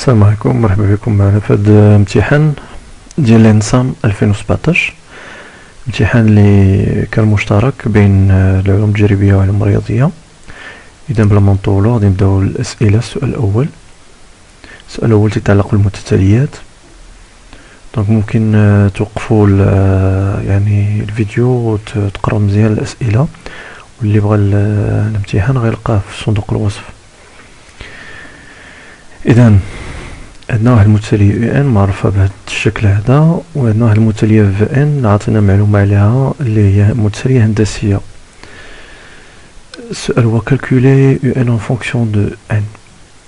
السلام عليكم، مرحبا بكم معنا في هذا الامتحان ديال الانسام 2017. امتحان اللي كان مشترك بين العلوم التجريبيه والعلوم الرياضيه. اذا بلا ما نطولوا غادي نبداو الاسئله. السؤال الاول تيتعلق بالمتتاليات. دونك ممكن توقفوا يعني الفيديو وتقراو مزيان الاسئله، واللي بغى الامتحان غيلقاه في صندوق الوصف. اذا عندنا واحد المتتالية u n معروفة بهذا الشكل هذا، وعندنا واحد المتتالية v n عطينا معلومة عليها اللي هي متتالية هندسية. السؤال هو calculer u n en fonction de n.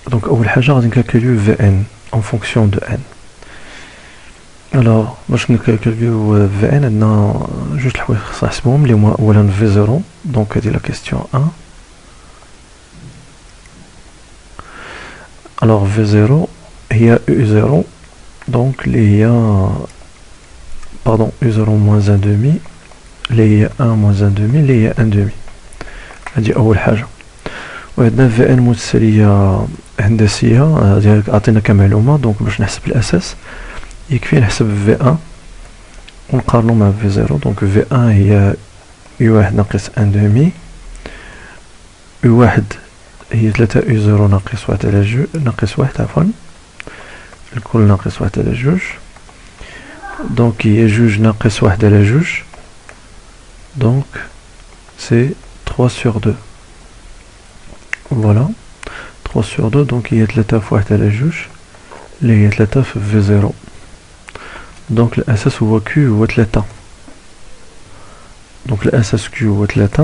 دونك أول حاجة غادي نكالكوليو v n en fonction de n. alors باش نكالكوليو v n عندنا جوج الحوايج خصنا نحسبوهم، اللي هما أولا v0. دونك هادي لا كيستيون 1. alors v0 هي u0 donc اللي هي pardon u0 moins 1 demi اللي هي 1 moins 1 demi اللي هي 1 demi. هادي أول حاجة. وعندنا v n متتالية هندسية عطينا كمعلومة. دونك باش نحسب الأساس يكفي نحسب v1 ونقارنو مع v0. دونك v1 هي u1 ناقص 1 demi، u1 هي 3 u0 ناقص 1 على ناقص 1 عفوا، الكل ناقص 1 على جوج. دونك هي جوج ناقص 1 على جوج، دونك سي 3 sur 2. فوالا 3 sur 2. دونك هي 3 في 1 على جوج اللي هي 3 في v0. دونك الأساس هو q هو 3. دونك الأساس q هو 3،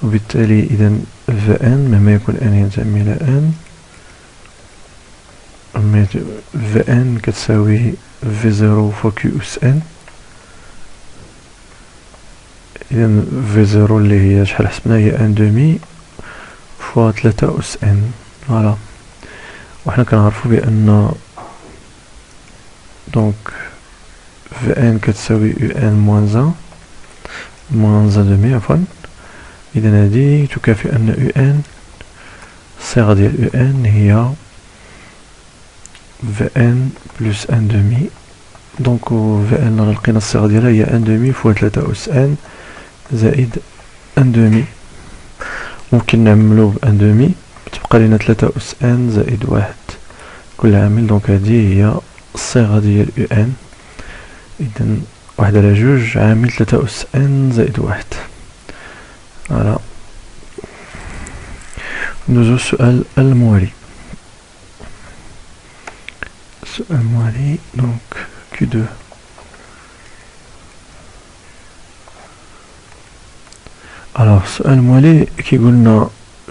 وبالتالي إذا v n مهما يكون n ينتمي إلى n، v n كتساوي v0 فوا q أس n. إذا v0 اللي هي شحال حسبنا هي 1 demi فوا 3 أس n. فوالا، وحنا كنعرفو بأن دونك v n كتساوي u n moins 1 moins 1 demi عفوا. إذا هادي تكافئ أن u n الصيغة ديال u n هي Vn plus 1 demi. دونك Vn لقينا الصيغة ديالها هي 1 demi فوا 3 أس n زائد 1 demi. ممكن نعملو ب 1 demi تبقى لينا 3 أس n زائد 1 كل عامل. دونك هادي هي الصيغة ديال u n. إذا 1 على جوج عامل 3 أس n زائد 1. فوالا. ندوزو السؤال الموالي. السؤال الموالي donc Q2. alors السؤال الموالي كيقولنا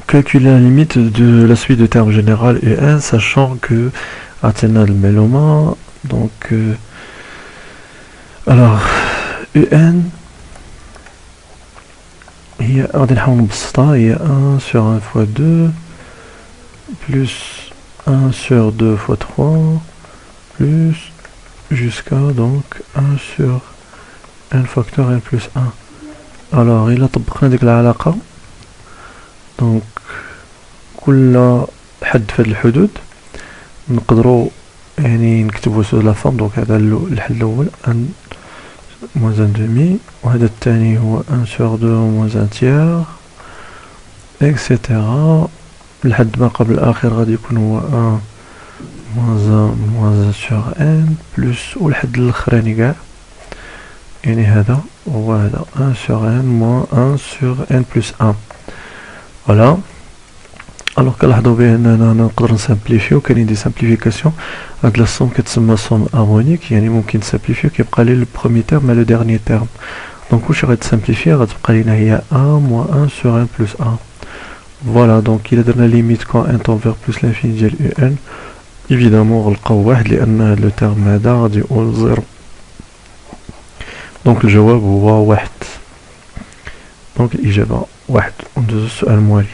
calculer la limite de la suite de termes général U1 sachant que عطينا المعلومة. donc alors UN هي غادي نحاول نبسطها، هي 1 sur 1 fois 2 plus 1 sur 2 fois 3 plus jusqu'à donc 1 sur n facteur n plus 1. alors إلا طبقنا ديك العلاقة دونك كل حد في هاد الحدود نقدروا يعني نكتبو سو لا فورم. دونك هذا الحل الأول 1 moins 1 demi، وهذا الثاني هو 1 sur 2 moins 1 tiers etc. الحد ما قبل الأخير غادي يكون هو 1 moins 1 sur n plus والحد الاخراني كاع يعني هذا هو هذا 1 sur n moins 1 sur n plus 1. فوالا. الوغ كنلاحظو بأننا نقدر نسامبليفيو، كاينين دي سامبليفيكاسيون. هاد لا سوم كتسمى سوم هارمونيك، يعني ممكن تسامبليفيو كيبقى لي لو بروميي تيرم مع لو ديرنيي تيرم. دونك كلشي غتسامبليفي غتبقى لينا هي 1 moins 1 sur n plus 1. فوالا. دونك إلا درنا ليميت كون n tend vers plus l'infini ديال u n évidemment غنلقاو واحد لأن لو تيرم هذا غادي يقول زيرو. دونك الجواب هو واحد. دونك الإجابة واحد. وندوزو السؤال الموالي.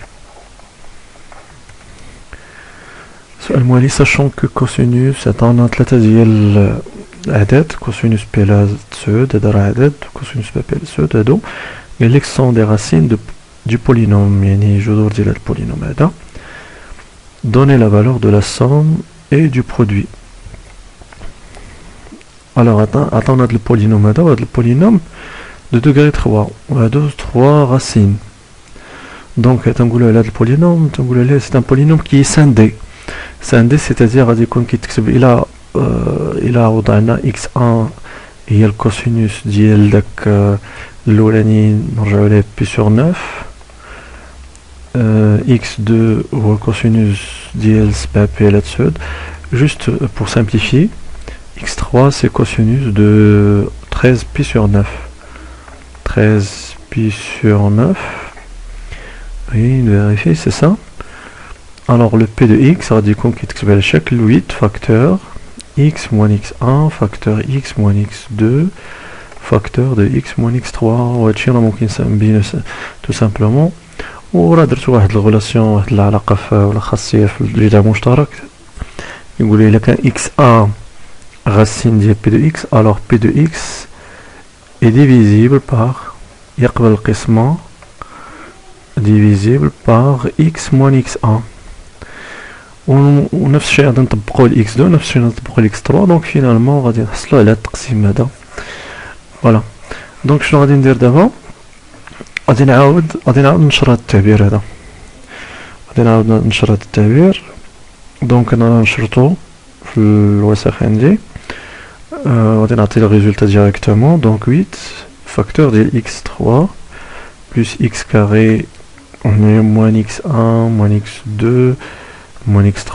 السؤال الموالي sachant que cosinus عطانا 3 ديال الأعداد cosinus p لا سود هذا راه عدد cosinus p لا سود هادو قالك sont des racines du polynôme يعني جذور ديال هاد البولينوم هذا. donner la valeur de la somme et du produit. Alors, attends, on a le polynôme, le polynôme de degré 3, on a 3 racines. Donc, c'est un polynôme, c'est un polynôme qui est scindé. Scindé, c'est-à-dire, il a x1 et le cosinus ديال l'oulani نرجعوا pi sur 9 x2 ou le cosinus ديال 7 pi là-dessus. Juste pour simplifier, x3 c'est cosinus de 13 pi sur 9. 13 pi sur 9. Oui, vérifier, c'est ça. Alors le p de x va dire qu'on quitte chaque 8 facteur x moins x1 facteur x moins x2 facteur de x moins x3 وهادشي راه ممكن نبينو tout simplement وراه درت واحد الغولاسيون واحد العلاقه ولا خاصيه في الجذر المشترك يقول لي الا كان x1 racine ديال p de x alors p de x est divisible par يقبل القسمه divisible par x moins x1 ونفس الشيء غادي نطبقوا ل x2 نفس الشيء نطبقوا ل x3 دونك فينالمون غادي نحصلوا على التقسيم هذا فوالا. دونك شنو غادي ندير دابا؟ غادي نعاود نشر هذا التعبير هذا، غادي نعاود نشر هذا التعبير. دونك انا نشرطو في الوسخ عندي غادي نعطي الريزولتا ديريكتومون. دونك 8 فاكتور ديال x3 بلس x carré moins x1 moins x2 moins x3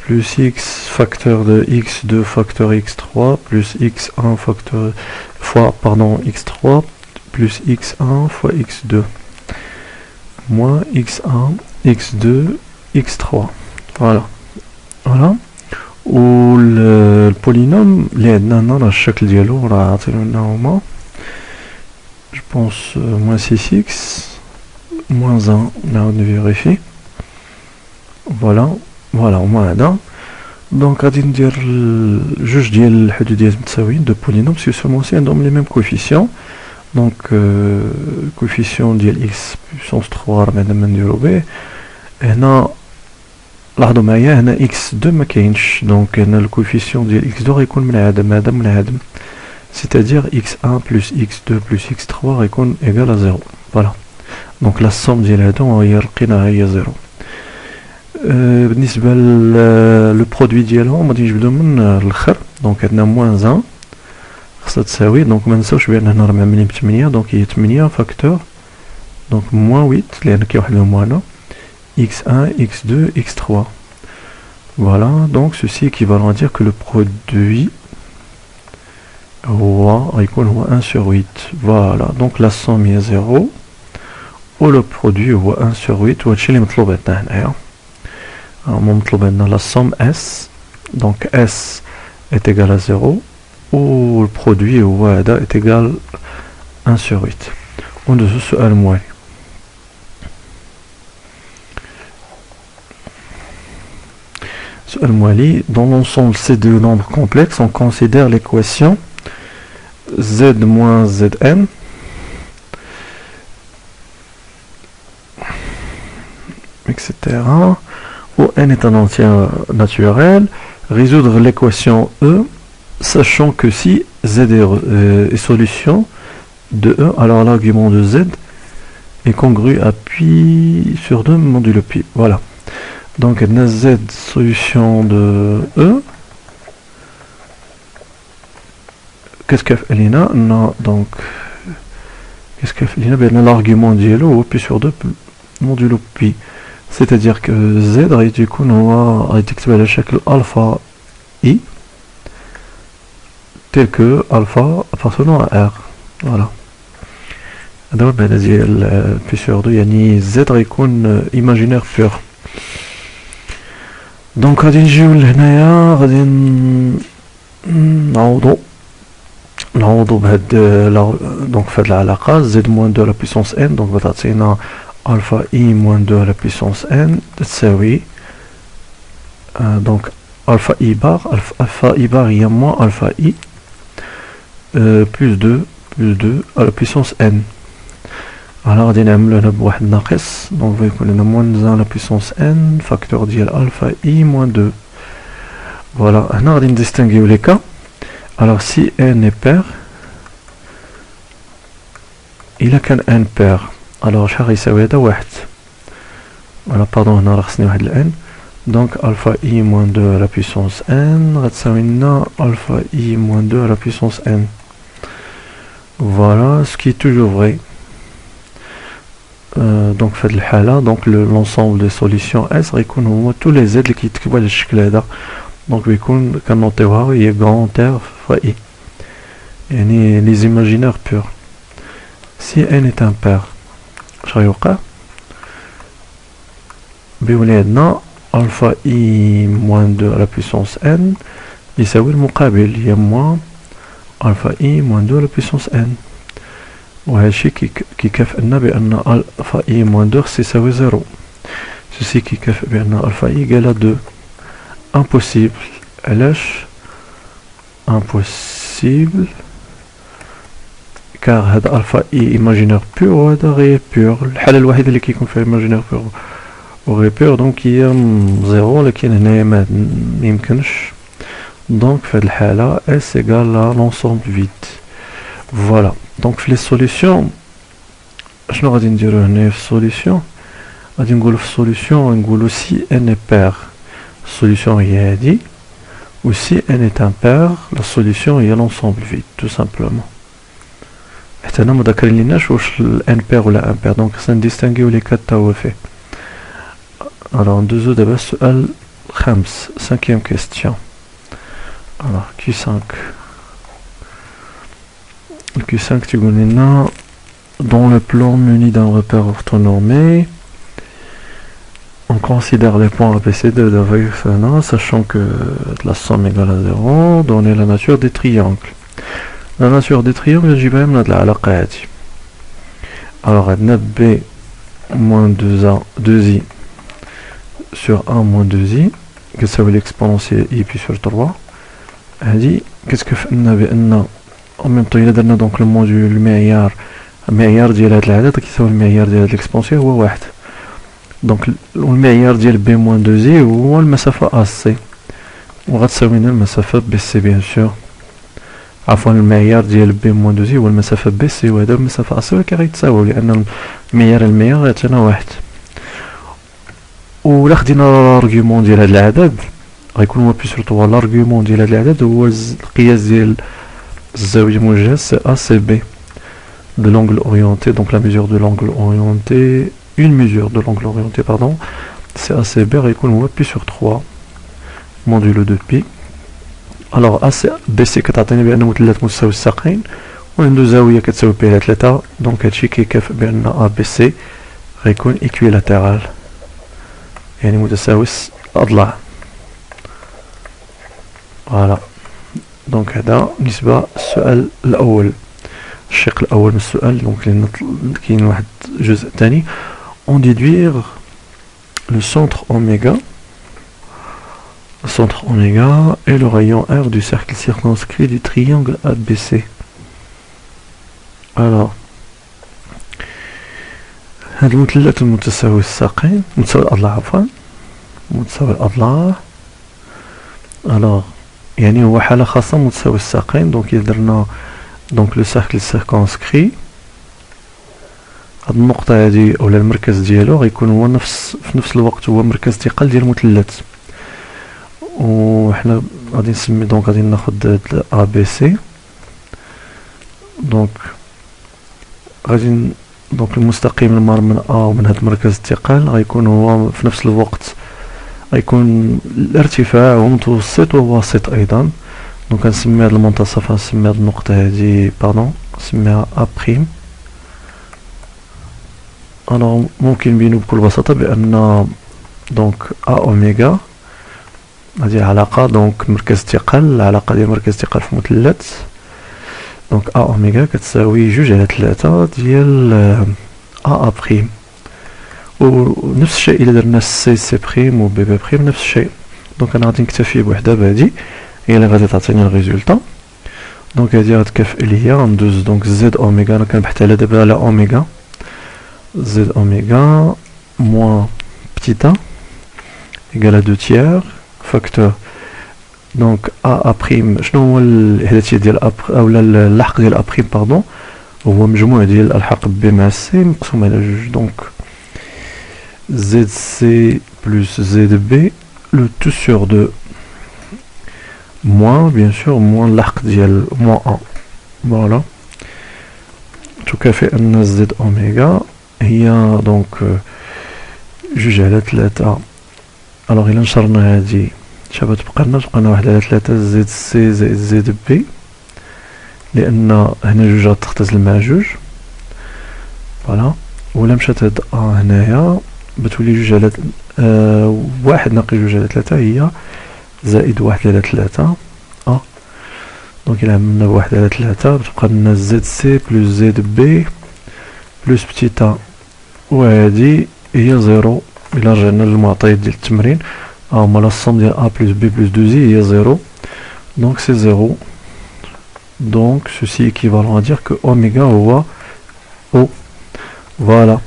plus x facteur de x2 facteur x3 plus x1 facteur fois x3 plus x1 fois x2 moins x1 x2 x3. Voilà. و البولينوم اللي عندنا هنا راه الشكل ديالو راه عاطينو هما je pense moins 6x moins 1 نعاود نفيريفي. فوالا هما هذا. دونك غادي ندير جوج ديال الحدود ديال متساويين دو بولينوم سي سولمون سي عندهم لي ميم كوفيسيون. دونك كوفيسيون ديال x بويسونس 3 راه بعدا ما نديرو به. هنا لاحظوا معايا هنا x2 ما كاينش، دونك هنا الكوفيسيون ديال x2 غيكون منعدم، هذا منعدم، c'est-à-dire x1 plus x2 plus x3 غيكون égal à 0. فوالا دونك لا سوم ديال هادو هي لقيناها هي 0. بالنسبه لو برودوي ديالهم غادي نجبدو من الاخر. دونك عندنا موان 1 خاصها تساوي، دونك ما نساوش بان هنا راه معملين ب 8، دونك هي 8 فاكتور دونك موان 8 لان كاين واحد الموان x1 x2 x3. Voilà, donc ceci équivalent à dire que le produit يكون هو 1 sur 8. Voilà, donc la somme est 0 و le produit هو 1 sur 8 وهادشي اللي مطلوب عندنا هنايا. مطلوب عندنا la somme S, donc S est égal à 0 و le produit هو هذا est égal 1 sur 8. وندوزو السؤال الموالي. Dans l'ensemble ces deux nombres complexes, on considère l'équation z moins zn etc. où n est un entier naturel. Résoudre l'équation E, sachant que si z est solution de E, alors l'argument de z est congru à pi sur 2 modulo pi. Voilà. Donc z solution de E. Qu'est-ce qu'elle fait Elina? Non, donc qu'est-ce qu'elle fait Elina? Ben l'argument dielo pi sur 2 modulo pi. C'est-à-dire que z du coup on va écrire le chaque alpha i tel que alpha appartenant à r. Voilà. Donc ben pi sur 2 يعني z يكون imaginaire pur. دونك غادي نجيو لهنايا غادي نعوضو بهاد دونك فهاد العلاقة z moins 2 à la puissance n. دونك غتعطينا alpha i moins 2 à la puissance n تساوي دونك alpha i bar هي moins alpha i plus 2 à la puissance n. alors غادي نعملو هنا بواحد ناقص دونك غيكون لنا موان 1 لا بويسونس ان فاكتور ديال الفا اي موان 2 فوالا. هنا غادي نديستانغيو لي كا. alors si n est pair إلا كان n pair alors شحال غيساوي هذا واحد فوالا باردون هنا راه خصني واحد ال n donc alpha i moins 2 à la puissance n غتساوي لنا alpha i moins 2 à la puissance n. Voilà, ce qui est toujours vrai. Donc في هذه الحالة donc l'ensemble des solutions S غيكون هما tous les z اللي كيتكتبوا على الشكل هذا donc بيكون كنوطيوها هي grand R fois i يعني les imaginaires purs. Si n est un pair اش غيوقع بيولي عندنا alpha i moins 2 à la puissance n يساوي المقابل هي moins alpha i moins 2 à la puissance n وهذا الشيء كيكافئنا بأن alpha i moins 2 يساوي 0. ceci كيكافئ بأن alpha i égale à 2. impossible علاش impossible car هذا alpha i imaginaire pur وهذا غير pur. الحالة الوحيدة اللي كيكون فيها imaginaire pur و غير pur دونك هي 0 لكن هنايا ما يمكنش donc في هذه الحالة S égale à l'ensemble vide. voilà donc في les solutions شنو غادي نديرو هنا في solution غادي نقولو في solution نقولو si n est pair solution هي هادي و si n est un pair la solution هي l'ensemble vide tout simplement. حتى هنا مذكرين ليناش واش n pair ولا un pair donc خصنا نديستانغيو لي كات تا هو فيه. alors ندوزو دابا السؤال الخامس cinquième question. alors Q5 le Q5 tu connais là dans le plan muni d'un repère orthonormé on considère les points ABCD de Weifena sachant que la somme égale à 0 donner la nature des triangles. la nature des triangles j'ai même là de la alaqati. alors عندنا B moins 2A 2I sur 1 moins 2I que ça veut l'exponentielle I puis sur 3 هادي كتكافئنا بان en même temps إلا درنا دونك الموديول المعيار ديال هاد العدد كيساوي المعيار ديال هاد الاكسبونسيون هو واحد دونك المعيار ديال بي موان دو زي هو المسافة AC وغتساوي لنا المسافة بي سي بيان سور عفوا المعيار ديال بي موان دو زي هو المسافة بي سي وهذا المسافة AC ولكن غيتساويو لأن المعيار غيعطينا واحد. ولا خدينا الارغيومون ديال هاد العدد غيكون هو بي سورتو الارغيومون ديال هاد العدد هو القياس ديال الزاوية موجهة سي A سي B de l'angle orienté donc la mesure de l'angle orienté une mesure de l'angle orienté pardon c'est A c'est B غيكون هو pi sur 3 modulo de pi. alors A c'est B c'est كتعطيني بأن مثلث متساوي الساقين وعنده زاوية كتساوي pi على 3 donc هادشي كيكافئ بأن A B C غيكون équilatéral يعني متساوي الأضلاع. voilà دونك هذا بالنسبة للسؤال الأول الشق الأول من السؤال. دونك لأن كاين واحد الجزء الثاني on déduire le centre oméga et le rayon R du cercle circonscrit du triangle ABC. alors هذا المثلث المتساوي الساقين متساوي الأضلاع عفوا متساوي الأضلاع alors يعني هو حالة خاصة متساوي الساقين دونك إذا درنا دونك لو سيركل سيركونسكري هاد النقطة هادي أولا المركز ديالو غيكون هو في نفس الوقت هو مركز ثقل ديال المثلث وحنا غادي نسمي دونك غادي ناخد هاد A B C دونك غادي دونك المستقيم المار من A ومن هاد مركز الثقل غيكون هو في نفس الوقت غيكون الارتفاع هو متوسط وواسط أيضا دونك غنسمي هاد المنتصف غنسمي هاد النقطة هادي باردون نسميها A بريم. alors ممكن نبينو بكل بساطة بأن دونك A أوميغا هادي علاقة دونك مركز ثقل العلاقة ديال مركز ثقل في مثلث دونك A أوميغا كتساوي 2 على 3 ديال A بريم ونفس الشيء إلا درنا سي بريم و بي بريم نفس الشيء دونك أنا غادي نكتفي بوحدة بهادي هي اللي غادي تعطيني الريزولطا دونك هادي غتكافئ ليا غندوز دونك زد أوميغا أنا كنبحث على دابا على أوميغا z oméga moins petit a égale à 2 tiers facteur donc a prime شنو هو الإحداثية ديال اولا اللحق ديال a prime pardon هو مجموع ديال الحق b مع c مقسوم على جوج دونك zc plus zb le tout sur 2 moins bien sûr moins الحق ديال moins 1 voilà تكافئ أن z oméga هي دونك جوج على 3 الوغ إلا نشرنا هادي شابه تبقى لنا واحد على 3 زد سي زائد زد بي لان هنا جوج تختزل مع جوج فوالا ولا مشات هاد ا هنايا بتولي جوج على واحد ناقص جوج على 3 هي زائد واحد على 3 ا دونك إلا عملنا بواحد على 3 بتبقى لنا زد سي بلس زد بي بلس بتيت ا وهادي هي زيرو. إلا رجعنا للمعطيات ديال التمرين هما لا somme ديال a plus b plus 2i هي زيرو donc c'est 0 donc ceci équivalent à dire que oméga هو O voilà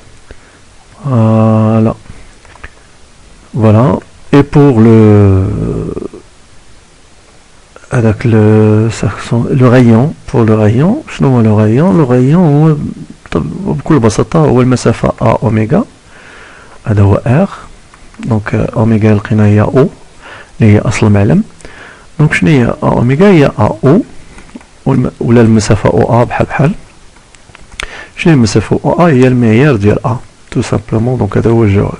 voilà et pour avec le rayon pour le rayon شنو هو le rayon هو بكل بساطة هو المسافة a oméga هذا هو r دونك اوميغا لقينا هي او اللي هي اصل المعلم دونك شنو هي اوميغا هي او ولا المسافه او ا بحال شنو هي المسافه او ا هي المعيار ديال ا تو سامبلومون دونك هذا هو الجواب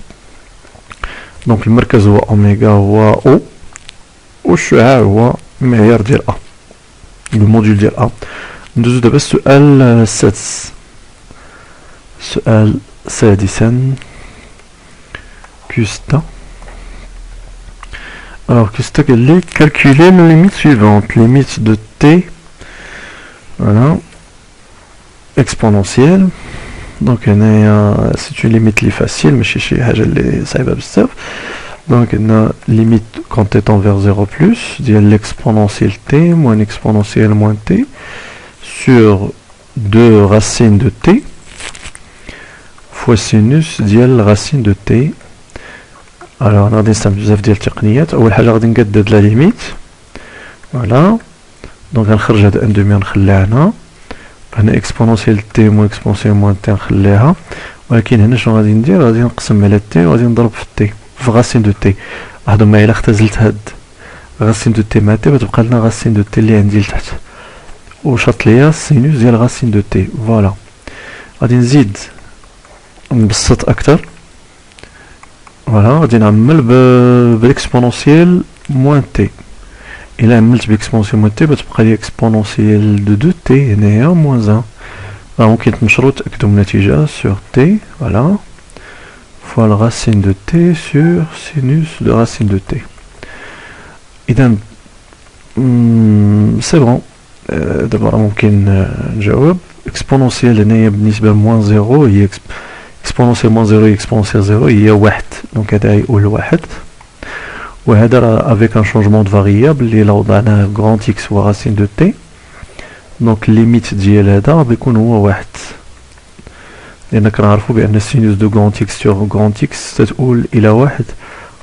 دونك المركز هو اوميغا هو او والشعاع هو المعيار ديال ا الموديول ديال ا ندوزو دابا السؤال السادس السؤال سادسا Custa. Alors Custa qu'elle est calculer la limite suivante, limite de t, voilà, exponentielle. Donc c'est une limite li facile, mais chez ça va bzaf. Donc on a limite quand t tend vers 0 plus, dit l'exponentielle t moins l'exponentielle moins t sur 2 racines de t fois sinus ديال racine de t. Alors غادي نستعمل بزاف ديال التقنيات. اول حاجه غادي نقدد لا ليميت فوالا دونك غنخرج هاد ان دومي نخليها هنا اكسبونونسيال تي موان اكسبونونسيال موان تي نخليها ولكن هنا شنو غادي ندير غادي نقسم على تي وغادي نضرب في تي في غاسين دو تي لاحظوا معايا الا اختزلت هاد غاسين دو تي مع تي غتبقى لنا غاسين دو تي اللي عندي لتحت وشاط ليا السينوس ديال غاسين دو تي فوالا غادي نزيد نبسط اكثر فوالا غادي نعمل بالاكسبونونسيال موان تي الا عملت باكسبونونسيال موان تي بتبقى لي اكسبونونسيال دو دو تي هنايا موان 1 ممكن تنشرو تاكدوا من النتيجه سور تي فوالا فوا الغاسين دو تي سور سينوس دو غاسين دو تي اذا سي بون دابا ممكن نجاوب اكسبونونسيال هنايا بالنسبه لموان 0 هي exponentielle moins 0 et exponentielle 0 il y a 1 donc هذا يقول 1 وهذا avec un changement de variable اللي لو وضعنا grand x هو racine de t donc limite ديال هذا بيكون هو 1 لأن كنعرفوا بأن sinus de grand x sur grand x تتقول إلى 1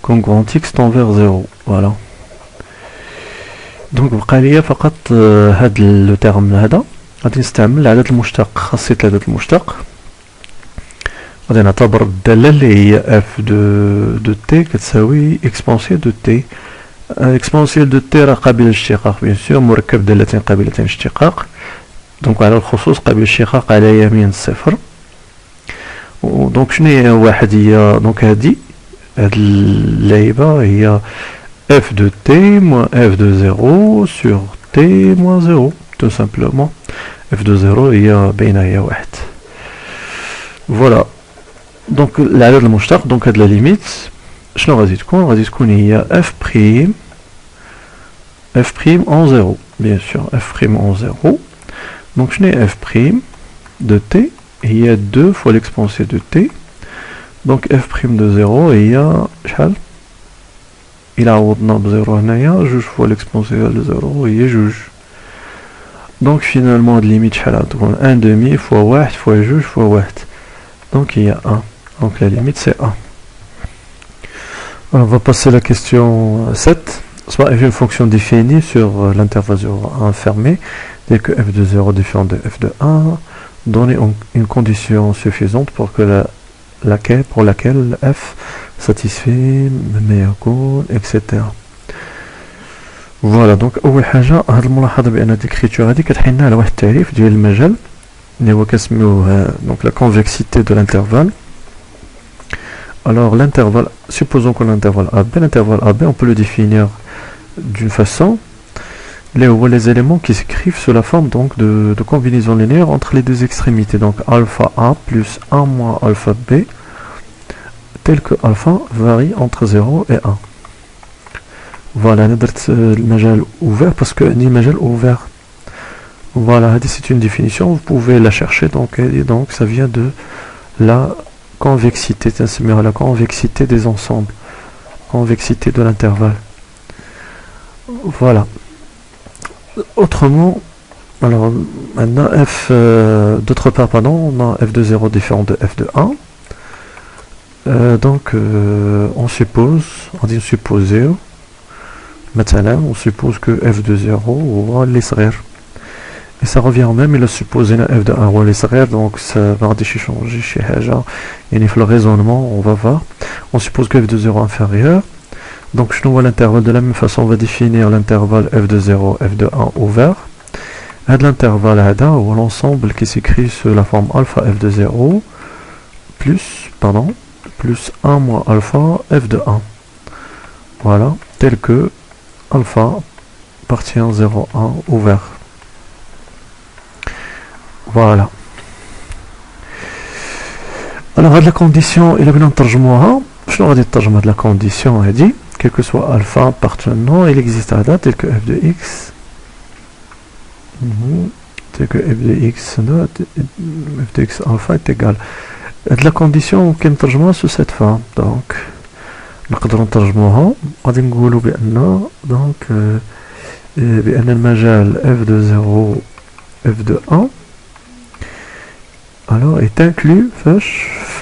كون grand x tend vers 0 voilà donc بقى ليا فقط هاد لو تيرم هذا غادي نستعمل العدد المشتق خاصية العدد المشتق غادي نعتبر الدالة اللي هي اف دو تي كتساوي اكسبونسيال دو تي اكسبونسيال دو تي راه قابل للاشتقاق بيان سور مركب دالتين قابلتين للاشتقاق دونك على الخصوص قابل للاشتقاق على يمين الصفر دونك شنو هي واحد هي دونك هاد اللعيبة هي اف دو تي موان اف دو زيرو سور تي موان زيرو تو سامبلومون اف دو زيرو هي باينة هي 1 فوالا دونك العدد المشتق دونك هاد لا ليميت شنو غادي تكون هي اف بريم اون زيرو بيان سور اف بريم اون زيرو دونك شنو هي اف بريم دو تي هي 2 فوا ليكسبونسيال دو تي دونك اف بريم دو زيرو هي شحال الى عوضنا بزيرو هنايا جوج فوا ليكسبونسيال دو زيرو هي جوج دونك فينالمون هاد ليميت شحال غتكون ان دومي فوا 1 فوا جوج فوا 1 Donc il y a 1. Donc la limite c'est 1. Alors, on va passer à la question 7. Soit f une fonction définie sur l'intervalle 0 à 1 fermé, dès que f de 0 différent de f de 1, donner une condition suffisante pour que pour laquelle f satisfait meilleur goal, etc. Voilà, donc أول حاجة هاد الملاحظة بأن هاد l'écriture هادي كتحيلنا على واحد التعريف ديال المجال اللي هو كنسميوه donc la convexité de l'intervalle. Alors l'intervalle, supposons que l'intervalle AB, on peut le définir d'une façon, les éléments qui s'écrivent sous la forme donc de combinaison linéaire entre les deux extrémités, donc alpha A plus 1 moins alpha B, tel que alpha varie entre 0 et 1. Voilà, le majal ouvert parce que ni majal ouvert. Voilà, c'est une définition, vous pouvez la chercher, donc ça vient de la convexité, c'est la convexité des ensembles, convexité de l'intervalle. Voilà. Autrement, alors maintenant f d'autre part, pardon, on a f de 0 différent de f de 1. Donc on suppose, on dit supposer, maintenant on suppose que f de 0 هو اللي صغير. Et ça revient au même, il a supposé un f de 1 هو اللي صغير, donc ça va changer chez حاجة. يعني في le raisonnement, on va voir. On suppose que f de 0 inférieur. Donc je nous vois l'intervalle de la même façon, on va définir l'intervalle f de 0, f de 1 ouvert. Et l'intervalle هذا هو l'ensemble qui s'écrit sous la forme alpha f de 0 plus 1 moins alpha f de 1. Voilà, tel que alpha appartient à 0, 1 ouvert. Voilà. Alors هاد la condition, il a bien نترجموها. شنو غادي نترجم هاد la condition هادي؟ Quel que soit alpha appartenant, il existe à date tel que f de x, tel que f de x, f de x alpha est égal. La condition qui est sous cette forme, donc نقدروا نترجموها غادي نقولوا بأن donc بأن المجال f de 0 f de 1 alors est inclus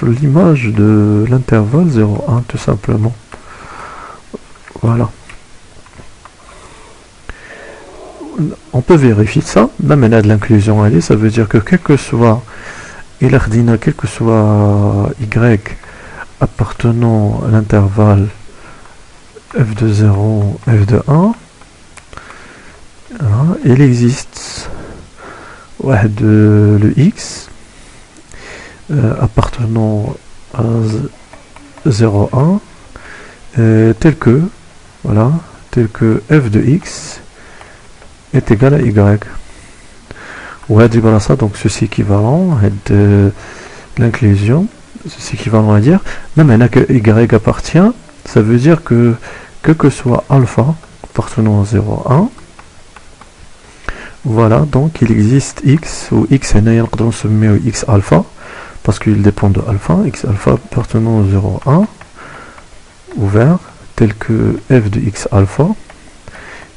l'image de l'intervalle 0,1 tout simplement. Voilà. On peut vérifier ça, même de l'inclusion, ça veut dire que quel que soit y appartenant à l'intervalle f de 0, f de 1, il existe le x appartenant à 0,1 tel que f de x est égal à y. Ou ça, donc ceci équivalent de l'inclusion, ceci équivalent à dire, même que y appartient, ça veut dire que quel que soit alpha appartenant à 0,1, voilà, donc il existe x, ou x est x alpha, parce qu'il dépend de alpha, x alpha appartenant à 0,1, ouvert, tel que f de x alpha,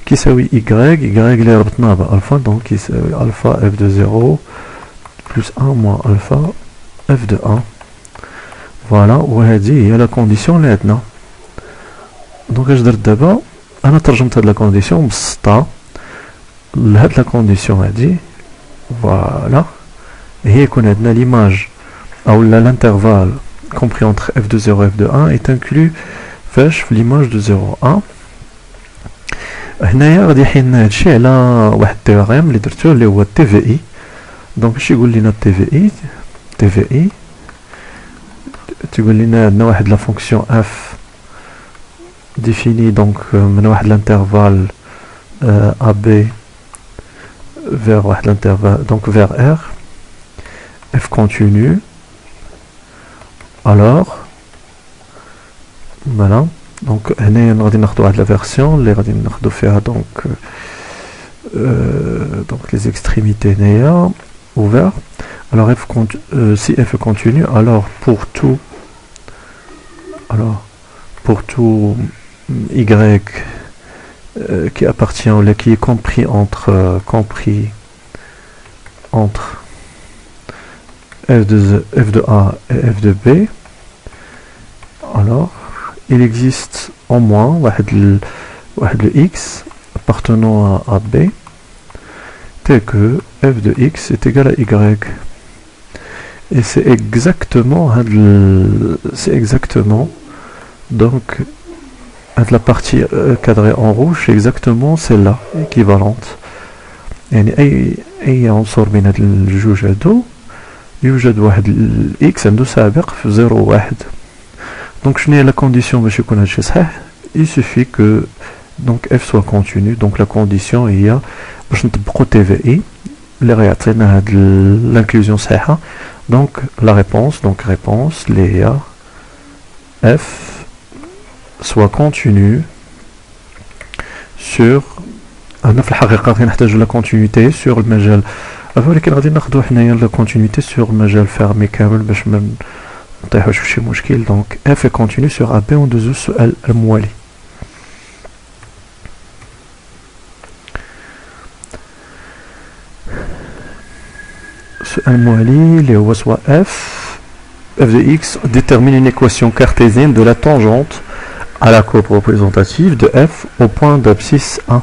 qui s'appelle y les ربطنا alpha, donc qui s'appelle alpha f de 0 plus 1 moins alpha f de 1. Voilà, وهذه هي la condition اللي عندنا. donc اش درت دابا انا ترجمت هاد la condition بسيطه لهاد la condition هادي. voilà, هي يكون عندنا l'image ou l'intervalle compris entre f de 0 et f de 1 est inclus فاش في l'image de 0,1. هنايا غادي يحيلنا هادشي على واحد التيوريم اللي درتو اللي هو تي في اي. دونك اش يقول لنا تي في اي تقول لنا عندنا واحد لا فونكسيون اف ديفيني دونك من واحد الانترفال ا بي vers واحد الانترفال donc vers r f continue. alors voilà, donc هنا غادي ناخدو واحد لا فيرسيون اللي غادي ناخدو فيها donc les extrémités هنايا ouvert. alors si f continue, alors pour tout y qui appartient ou qui est compris entre f de A et f de B, alors il existe au moins le x appartenant à B tel que f de x est égal à y. Et c'est exactement donc la partie cadrée en rouge, c'est exactement celle-là, équivalente. يعني أي عنصر من هاد الجوج هادو يوجد واحد x عنده سابق في 0 و 1. Donc شنو هي لا كونديسيون باش يكون هادشي صحيح؟ il suffit que donc f soit continu. Donc la condition هي باش نطبقوا TVI اللي غيعطينا هاد l'inclusion صحيحة. Donc la réponse اللي هي f soit continu sur هنا في الحقيقة غادي نحتاجو لا كونتينيتي سور المجال، ولكن غادي ناخدو حنايا لا كونتينيتي سور المجال فيرمي كامل باش ما نطيحوش في شي مشكل. دونك اف كونتينيو سور ا بي. وندوزو السؤال الموالي. السؤال الموالي اللي هو سوا اف de x détermine une équation cartésienne de la tangente à la courbe représentative de f au point d'abscisse 1.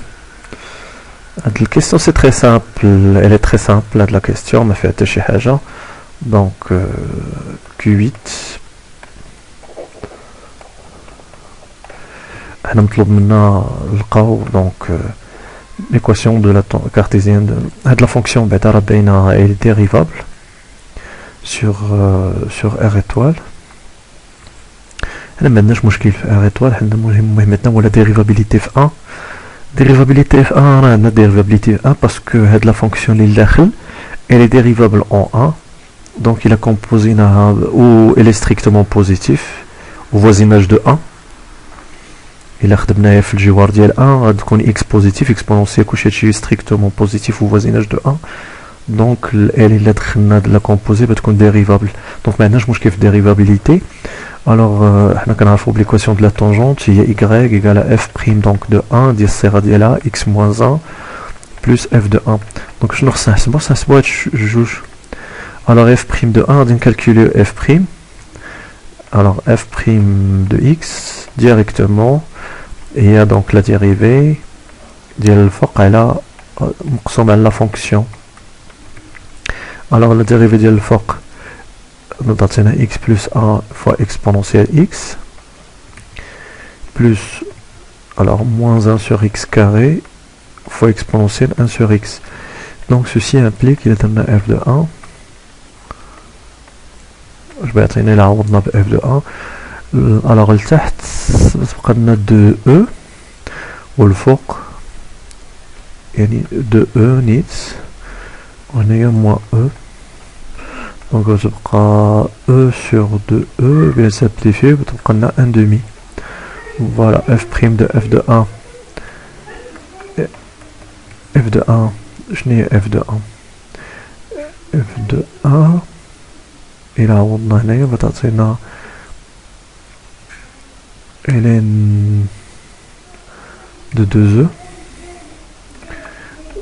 La question c'est très simple, elle est très simple la question, on a fait attacher haja. Donc Q8 on donc l'équation de la cartésienne de la fonction bêta rabbeina est dérivable sur R étoile. انا ما عندناش مشكل في R étoile، حنا المهم maintenant ولا dérivabilité في 1. Dérivabilité F1, on a dérivabilité 1 parce que la fonction elle est dérivable en 1, donc il a composé ou elle est strictement positif au voisinage de 1. Il a خدمنا في الجوار ديال 1 غتكون x positif exponentiel كلشي strictement positif au voisinage de 1. Donc elle اللي دخلنا de la composée بتكون dérivable. Donc ما عندناش مشكل في dérivabilité. Alors, on a l'équation de la tangente, il y a y égale à f' donc de 1, ديال x moins 1 plus f de 1. Donc je ne juge. Alors f' de 1, on calculer f'. Alors f' de x directement, et il y a donc la dérivée ديال الفوق على مقسوم على la fonction. Alors la dérivée ديال الفوق nous donne x plus 1 fois exponentielle x plus alors moins 1 sur x carré fois exponentielle 1 sur x. Donc ceci implique qu'il est un f de 1. Je vais atteindre la ronde f de 1. Alors le تحت تبقى لنا 2e والفوق يعني 2e نيت وهنايا moins e. Donc je prends e sur 2e, bien simplifié, vous prenez un demi. Voilà, f' de f de 1. F de 1, je n'ai f de 1. F de 1. Et là, on a une ln de 2e.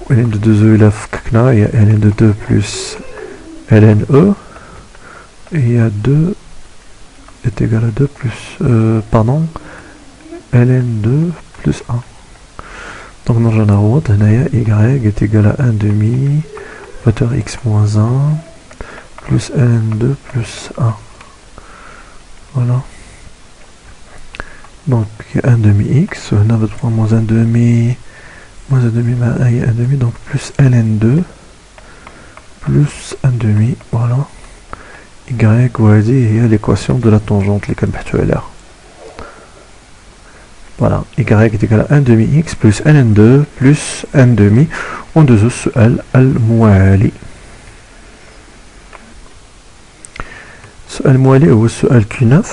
Ln de 2e, il a il y a ln de 2 plus ln e, et il y a 2 est égal à 2 plus, ln 2 plus 1. Donc dans le route, y est égal à 1 demi, facteur x moins 1, plus ln 2 plus 1. Voilà. Donc 1 demi x, on va prendre moins 1 demi, moins 1 demi, 1 demi, donc plus ln 2. Plus 1 demi, voilà. Y, il y a l'équation de la tangente, les calmes. Voilà, y est égal à 1 demi x plus ln2 plus 1 demi. On doit السؤال الموالي. السؤال الموالي هو السؤال Q9.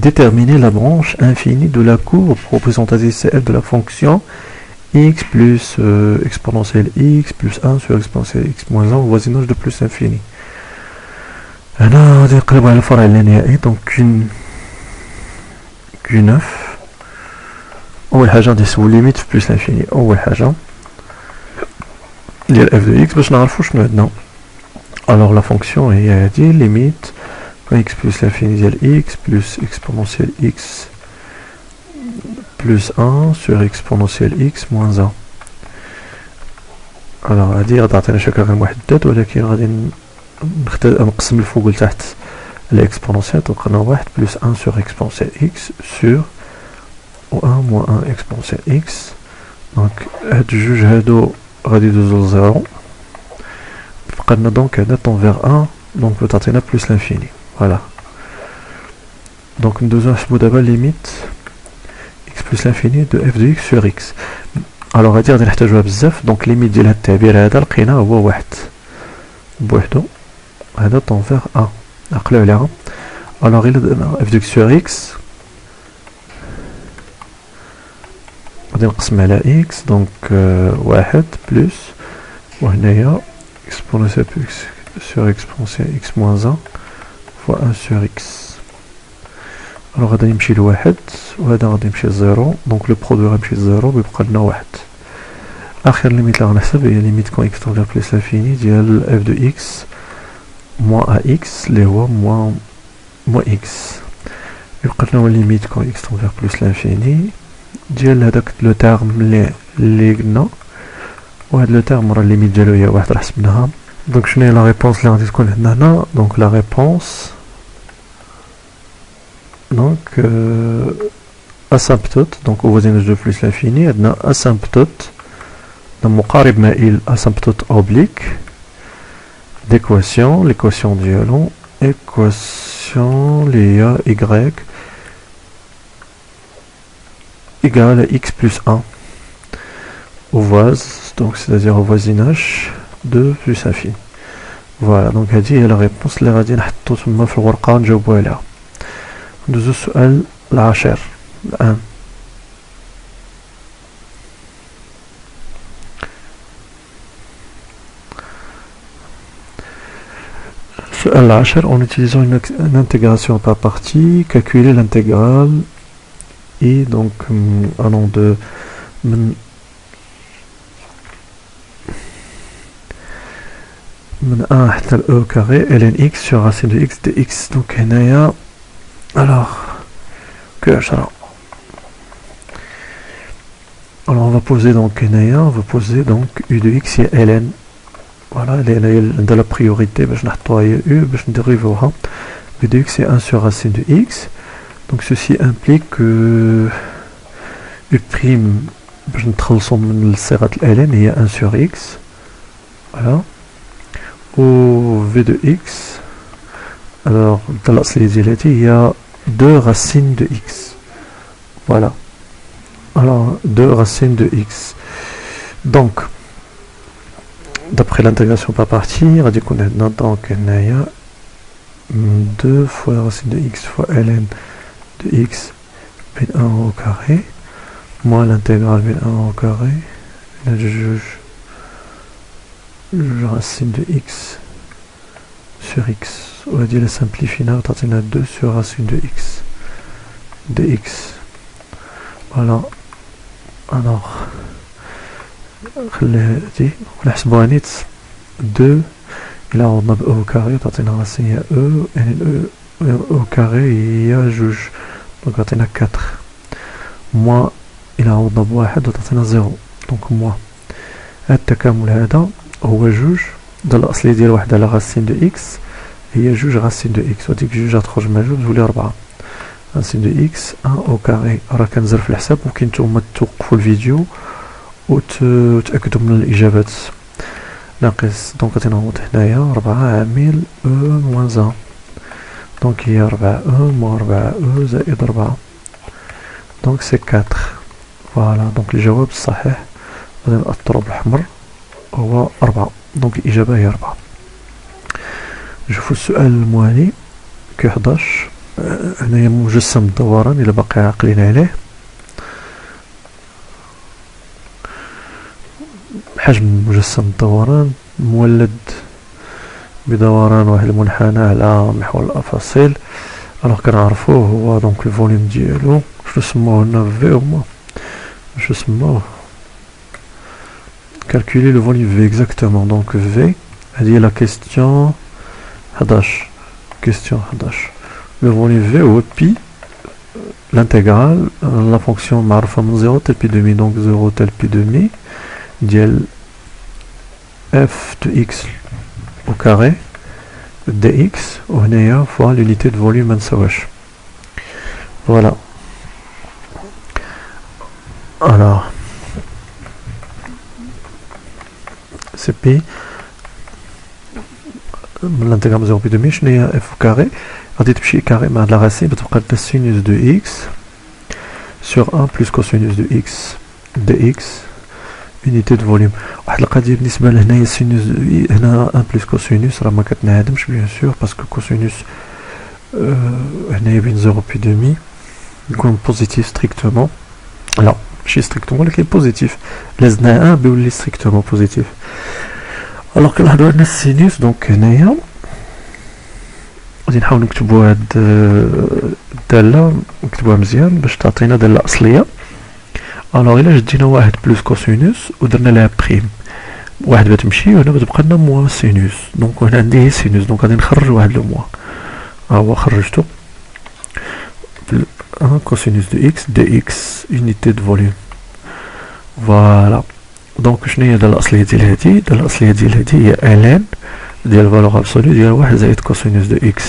Déterminer la branche infinie de la courbe représentative CF de la fonction x plus exponentielle x plus 1 sur exponentielle x moins 1 au voisinage de plus infini. هنا غادي نقلبو على الفرع اللانهائي. دونك Q9 أول حاجة غادي نسول ليميت في بلس لانفيني. أول حاجة ديال اف دو اكس باش نعرفو شنو عندنا. Alors la fonction est dit limite quand x plus l'infini ديال x plus exponentielle x plus 1 sur exponentielle x moins 1. alors هادي غتعطينا شكل غير محدد ولكن غادي نقسم الفوق لتحت l'exponentielle donc on a 1 plus 1 sur exponentielle x sur 1 moins 1 exponentielle x donc هاد جوج هادو غادي يدوزو ل 0 بقى لنا دونك هنا طون فيغ 1 دونك تعطينا بلس لانفيني فوالا دونك ندوزو نحسبو دابا ليميت x plus l'infini de f de x sur x. alors غادي نحتاجوها بزاف دونك ليميت ديال هاد التعبير هذا لقيناه هو واحد بوحدو هذا طون فيغ 1 عقلو عليها. alors إلا f de x sur x غادي نقسم على x دونك واحد بلس وهنايا exponentielle x sur exponentielle x moins 1 fois 1 sur x. alors غادي يمشي لواحد وهذا غادي يمشي لزيرو دونك لو برودوي غيمشي لزيرو ويبقى لنا واحد. اخر ليميت اللي غنحسب هي ليميت كون x طون بلس لانفيني ديال f de x moins ax اللي هو moins x يبقى لنا هو ليميت كون x طون بلس لانفيني ديال هذاك لو تيرم اللي قلنا وهاد لو تيرم راه الليميت ديالو هي واحد راه حسبناها. دونك شنو هي لا ريبونس اللي غادي تكون عندنا هنا دونك لا ريبونس دونك اسامبتوت دونك اوزيناج دو بلس لانفيني عندنا اسامبتوت مقارب مائل اسامبتوت اوبليك d'équation l'équation ديالو équation اللي هي y égale à x plus 1 au voise donc c'est-à-dire au voisinage de plus infini. voilà donc هذه هي la réponse اللي غادي نحطو تما في الورقة نجاوبو عليها. ندوزو السؤال العاشر الآن. السؤال العاشر en utilisant une intégration par partie calculer l'intégrale et donc allant de من 1 حتى ل e carré ln x sur racine de x dx. donc هنايا alors que alors on va poser donc هنايا on va poser donc u de x هي ln voilà اللي هي عندها la priorité باش نحطوها هي u باش نديريفوها u de x c'est 1 sur racine de x. donc ceci implique que u prime باش نتخلصوا من صيغة ln هي 1 sur x voilà و v de x alors dans l'asli ديالتي هي 2 racines de x voilà alors 2 racines de x. donc d'après l'intégration par partie غادي يكون عندنا donc هنايا 2 fois racine de x fois ln de x بين 1 au carré moins l'intégrale بين 1 au carré là je juge racine de x sur x وهادي لا سامبليفينا تعطينا 2 sur racine de x dx. voilà alors خلي هادي ونحسبوها نيت 2 إلا عوضنا ب e au carré تعطينا راسين هي e يعني e au carré هي جوج دونك تعطينا 4 moins إلا عوضنا بواحد وتعطينا 0 دونك moins هاد التكامل هذا هو جوج دا الأصلي ديال واحد على راسين دو x هي جوج راسين دو x وديك جوج غتخرج مع جوج تولي 4 راسين دو x 1 au carré. راه كنزر في الحساب ممكن نتوما توقفوا الفيديو وتأكدوا من الإجابات ناقص دونك غادي نعوض هنايا 4 عامل e moins 1 دونك هي 4 e moins 4 e زائد 4 دونك سي 4 فوالا دونك الجواب الصحيح غادي نأثرو بالأحمر هو 4 دونك الإجابة هي 4. نشوفو السؤال الموالي كي 11 هنايا مجسم الدوران إلا باقي عاقلين عليه حجم مجسم الدوران مولد بدوران واحد المنحنى على محور الأفاصيل. الوغ كنعرفوه هو دونك الفوليوم ديالو شنو سموه هنا في هما شنو سموه calculer le volume V exactement donc V هذه la question 11. Question 11. Le volume V ou pi, l'intégrale, la fonction معروفة من 0 tel pi demi, donc 0 tel pi demi, ديال f de x au carré dx وهنايا fois l'unité de volume ما نساوهاش. Voilà. Alors c'est pi l'intégrale de 0 pi demi شنو هي f au carré غادي تمشي carré مع la racine بتبقى لنا sinus de x sur 1 plus cosinus de x dx unité de volume. واحد القضيه بالنسبه لهنايا سينوس هنا 1 plus cosinus راه ما كتنعدمش بيان سور باسكو كوسينوس هنايا بين 0 pi demi يكون بوزيتيف ستريكتومون لا ماشي ستريكتومون ولكن بوزيتيف لازنا 1 بيولي ستريكتومون بوزيتيف. الوغ كنلاحظوا ان السينوس دونك هنايا غادي نحاولوا نكتبوا هاد الداله نكتبوها مزيان باش تعطينا داله اصليه. الوغ الا جدينا واحد بلوس كوسينوس ودرنا لها بريم واحد بتمشي وهنا بتبقى لنا موا سينوس دونك هنا عندي سينوس دونك غادي نخرج واحد لو موا ها هو خرجته 1 cosinus de x dx unité de volume. Voilà. Donc شنو هي الداله الاصليه ديال هادي؟ الداله الاصليه ديال هادي هي ln ديال الفالور ابسولو ديال 1 زائد cosinus de x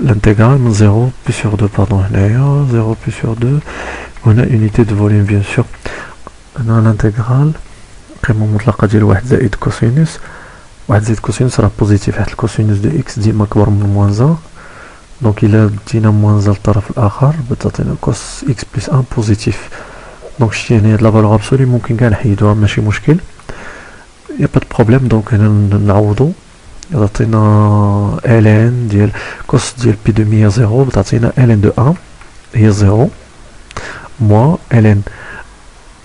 l'intégrale من 0 pi sur 2 pardon هنايا 0 pi sur 2 هنا unité de volume bien sûr. هنا l'intégrale قيمه مطلقه ديال 1 زائد cosinus 1 زائد cosinus راه بوزيتيف حيت الكوسينوس دو x ديما كبر من موان 1 دونك إلا بدينا موان 1 للطرف الآخر بتعطينا كوس x بلس 1 بوزيتيف. دونك شتي هنا هاد لا فالور ابسولي ممكن كاع نحيدوها ماشي مشكل يا با دو بروبليم. دونك هنا نعوضو تعطينا ln ديال كوس ديال بي دومي هي 0 بتعطينا ln دو 1 هي 0 موا ln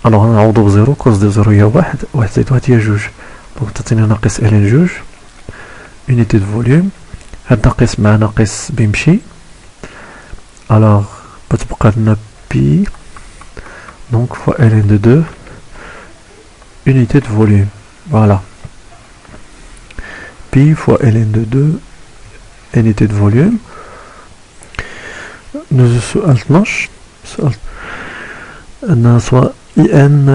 الوغ نعوضو بزيرو كوس دو 0 هي 1 1 زائد 1 هي 2 دونك تعطينا ناقص ln 2 unité de volume. هاد ناقص مع ناقص بيمشي الوغ بتبقى لنا بي دونك فوا ln de 2 unité de volume. Voilà. Pi fois ln de 2 unité de volume. السؤال 12 سؤال أن soit in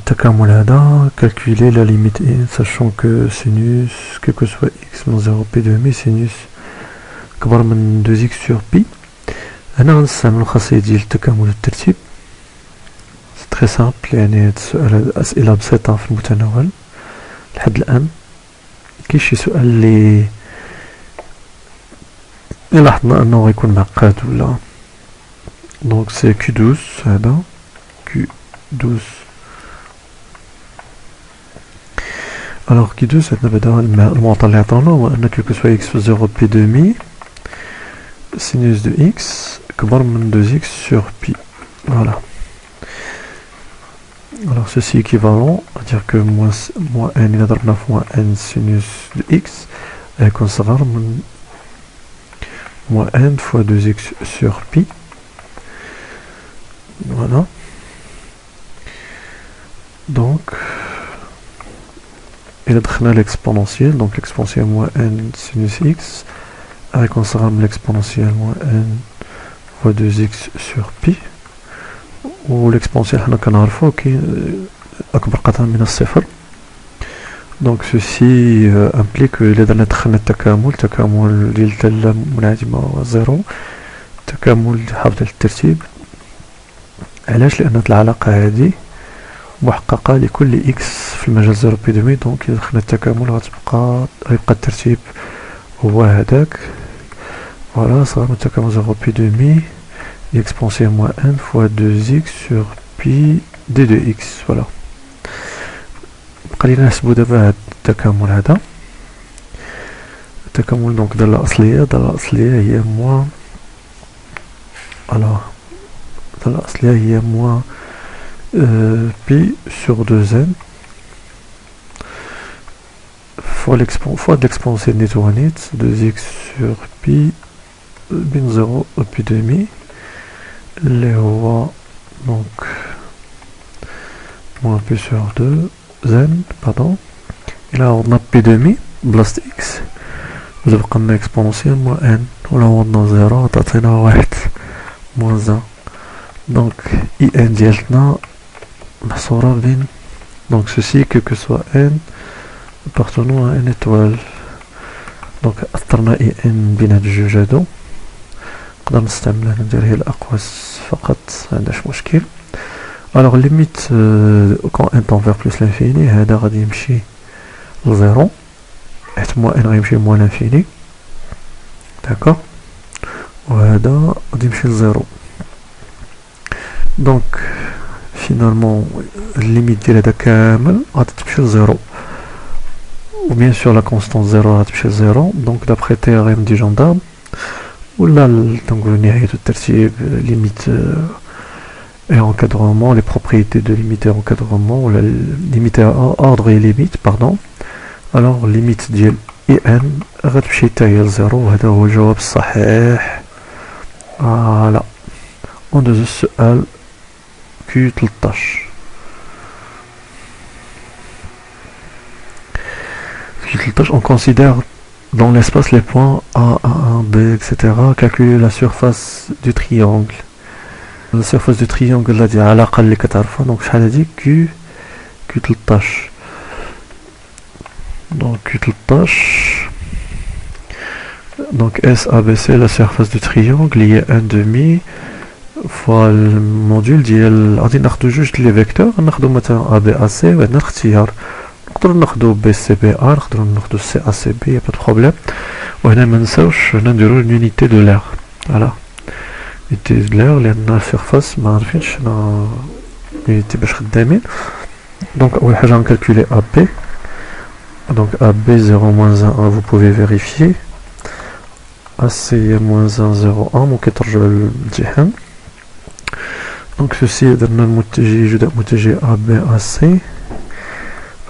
تكامل هذا calculer la limite in sachant que sinus quel que soit x من 0 pi demi sinus كبر من 2x sur pi. هنا غنستعمل الخاصية ديال التكامل والترتيب سي تري سامبل يعني هاد السؤال هاد أسئلة بسيطة في المتناول لحد الآن. كاين شي سؤال اللي لاحظنا أنه غيكون معقد ولا دونك سي Q12 هذا Q12 alors Q12 عندنا بعدا المعطى اللي عطانا هو أن كيلكو سوا x في 0 بي دومي sinus de x كبر من 2x sur pi. Voilà. Alors ceci équivalent à dire que moins n il a ضربنا في moins n sinus de x يكون صغر من moins n fois 2x sur pi. Voilà. Donc il a دخلنا l'exponentielle donc l'exponentielle moins n sinus x réconciliable l'exponentielle moins n fois 2x sur pi و l'exponentielle حنا كنعرفو كي أكبر قطعا من الصفر. دونك سوسي امبليك إلا درنا دخلنا التكامل ديال الدالة منعدمة زيرو تكامل حافظ الترتيب. علاش؟ لأن هاد العلاقة هادي محققة لكل إكس في المجال زيرو بي دومي دونك إلا دخلنا التكامل غيبقى الترتيب هو هداك. فوالا صغر من التكامل زيرو بي دومي exponentielle moins n fois 2x sur pi d 2x. Voilà. بقى لينا نحسبو دابا هاد التكامل هذا التكامل دونك دالة أصلية هي موان الوغ دالة أصلية هي موان pi sur 2n fois l'exponentielle نيتوانيت 2x sur pi بين 0 و pi demi اللي هو دونك moins pi sur 2 zen pardon. إلا عوضنا pi demi بلاصة x وتبقى لنا اكسبونسيال موان ان، ولا عوضنا زيرو تعطينا واحد موان ان. دونك اي ان ديالتنا محصورة بين دونك سوسي كو سوا ان appartenant à ان étoile. دونك اثرنا اي ان بين هاد الجوج هادو، نقدر نستعملها ندير هي الاقواس فقط، معندهاش مشكل. الوغ ليميت كون ان طون فيغ بلوس لانفيني، هذا غادي يمشي لزيرو حيت موان ان غيمشي موان لانفيني، داكوغ، وهذا غادي يمشي لزيرو. دونك فينالمون الليميت ديال هذا كامل غادي تمشي لزيرو، و بيان سور لا كونستانت زيرو غادي تمشي لزيرو. دونك دابخي تيغيم دي جوندارم ولا تنقولو نهاية الترتيب ليميت et encadrement, les propriétés de limite et encadrement, ou la limite à ordre et limite, pardon. Alors limite ديال ان غتمشي حتى هي لزيرو، وهذا هو الجواب الصحيح. فوالا. وندوزو السؤال كيو 13. Q 13, on considère dans l'espace les points A, A1, B, etc. Calculer la surface du triangle. La surface du triangle là, على الأقل اللي كتعرفها. Donc شحال هادي Q 13. Donc Q 13. Donc SABC, la surface du triangle, il y a 1/2 fois le module ديال غادي ناخدو جوج لي فيكتور، ناخدو مثلا ABAC وعندنا الاختيار، نقدروا ناخدو BCBA، نقدروا ناخدو CACB، يا با دو بروبليم. وهنا ما نساوش هنا نديرو l'unité de l'air. فوالا unité de l'air لأن السيرفاس ما عارفينش شنو unité باش خدامين. دونك أول حاجة نكالكولي AB. Donc AB 0 moins 1, vous pouvez vérifier. AC moins 1 0 1 ممكن ترجعوا للامتحان. دونك سوسي درنا المتجه جداء متجه ABAC،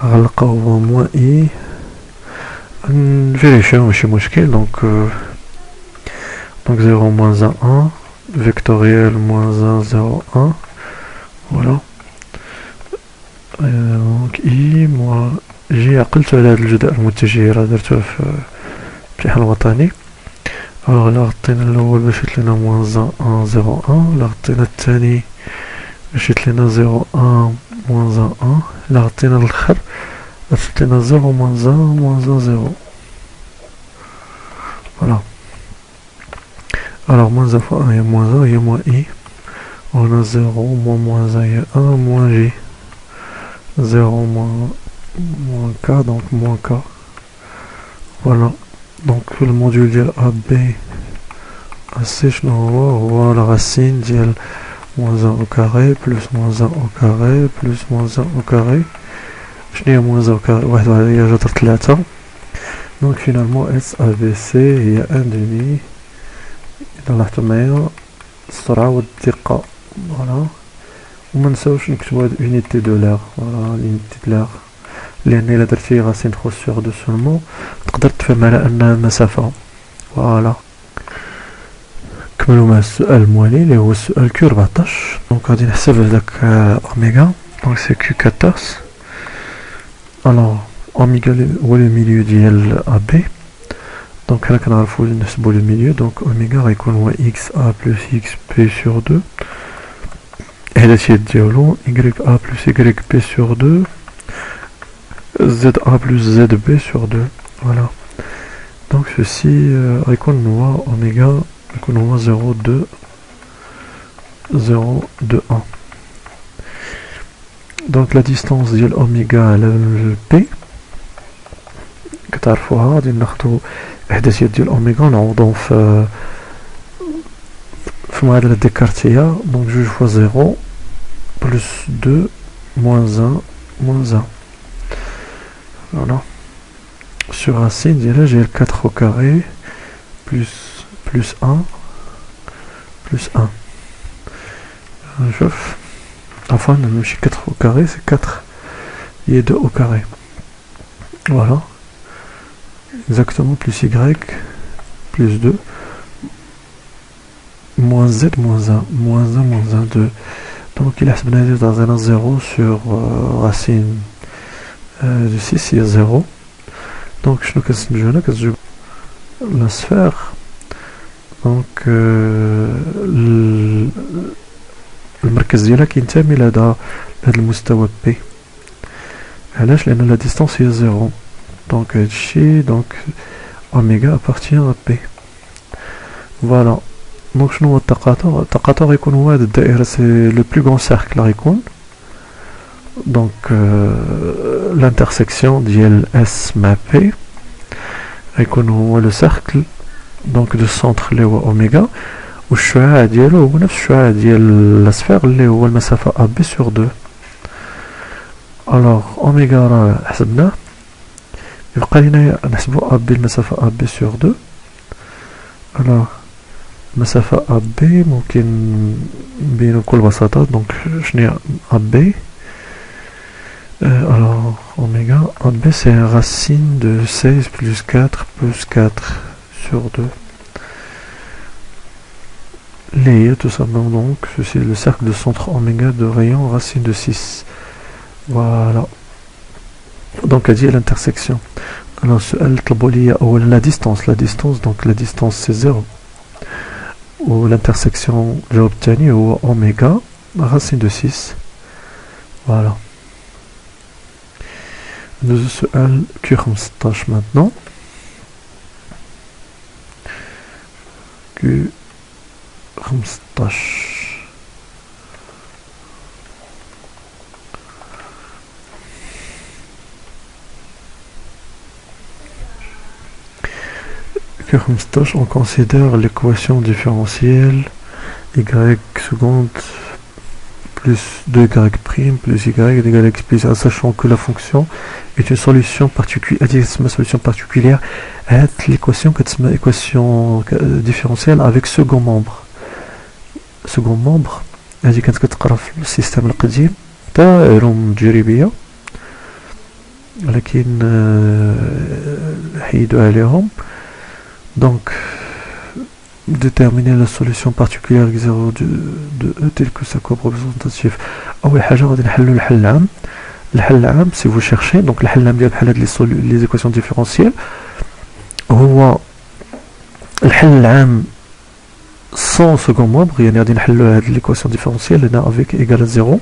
غنلقاو هو موان اي، نفيريفيو ماشي مشكل. دونك 0 moins 1 vectoriel moins 1 0 1. voilà. donc i moins جي عقلت على هاد الجداء المتجه، راه درتوه في الامتحان الوطني. الوغ لا غطينا الاول باش جات لينا موان 1 0 1، لا غطينا الثاني باش جات لينا 0 1 موان 1، لا غطينا الاخر باش جات لينا 0 موان 1 موان 0. فوالا. Alors moins 1 fois 1 il y a moins 1, il y a moins i. On a 0 moins 1 il y a 1 moins j. 0 moins k, donc moins k. Voilà. Donc le module ديال AB AC شنو هو la racine ديال moins 1 au carré plus moins 1 au carré plus moins 1 au carré. شنو هي moins 1 au carré؟ واحد هي جذر 3. Donc finalement SABC هي 1/2. إذا لاحظتو معايا السرعة والدقة. فوالا. ومنساوش نكتبو هاد unité de l'air. فوالا l'unité de l'air، لأن إلا درتي غاسين 3/2 سولمون تقدر تفهم على أنها المسافة. فوالا. نكملو مع السؤال الموالي اللي هو السؤال Q 14. دونك غادي نحسب هداك أوميغا. دونك سي Q 14. ألوغ أوميغا هو لو ميليو ديال AB. دونك هنا كنعرفو نحسبو لو ميليو. دونك أوميغا غيكون هو XA plus XB sur 2. هذا الشيء ديالو YA plus YB sur 2. ZA plus ZB sur 2. Voilà. Donc ceci غيكون هو أوميغا غيكون هو 0 2 0 2 1. دونك لا ديستانس ديال أوميغا على B كتعرفوها. غادي ناخدو إحداثيات ديال أوميغا نعوضوهم في معادلة ديكارتية. دونك جوج فوا 0 plus 2 moins 1 moins 1. Voilà. Sur racine ديالها j'ai le 4 au carré plus 1 plus 1. نشوف enfin ماشي 4 au carré c'est 4 et 2 au carré. Voilà. Exactement plus y plus 2 moins z moins 1 moins 1 moins 1 2. Donc il a حسبنا هذه 0 sur racine de 6 هي 0. دونك شنو كنستنتجو هنا؟ كتجيب la sphère. Donc المركز ديالها كينتمي لهذا المستوى B. علاش؟ لأن la distance هي 0. Donc هادشي donc oméga appartient à B. Voilà. Donc شنو هو التقاطع؟ التقاطع غيكون هو هاد الدائرة سي لو بلو غون سيركل غيكون. Donc l'intersection ديال S مع P غيكون هو لو سيركل donc دو سونتر اللي هو اوميغا، والشعاع ديالو هو نفس الشعاع ديال لاسفير اللي هو المسافة AB sur 2. الوغ اوميغا راه حسبناه، يبقى لينا نحسبو AB المسافة AB sur 2. الوغ المسافة AB ممكن نبينو بكل بساطة. دونك شنو هي AB؟ alors oméga AB c'est racine de 16 plus 4 plus 4 sur 2. Les tout simplement, donc c'est le cercle de centre oméga de rayon racine de 6. Voilà. Donc à dire l'intersection. Alors la distance, donc la distance c'est 0. Ou l'intersection j'ai obtenu ou oméga racine de 6. Voilà. Nous سؤال Q15 maintenant. Q15. Q15, on considère l'équation différentielle y seconde plus 2y' plus y égale x plus 1, sachant que la fonction est une solution particulière, ma solution particulière est l'équation différentielle avec second membre. second membre هذه كانت كتقرا في السيستم القديم تاع علوم تجريبيه، ولكن حيدوا عليهم. donc déterminer la solution particulière x0 de E tel que sa courbe représentative. أول حاجة غادي نحلو الحل العام. الحل العام si vous cherchez donc الحل العام ديال بحال هاد les équations différentielles هو الحل العام sans second membre. يعني غادي نحلو هاد l'équation différentielle هنا avec égal à 0.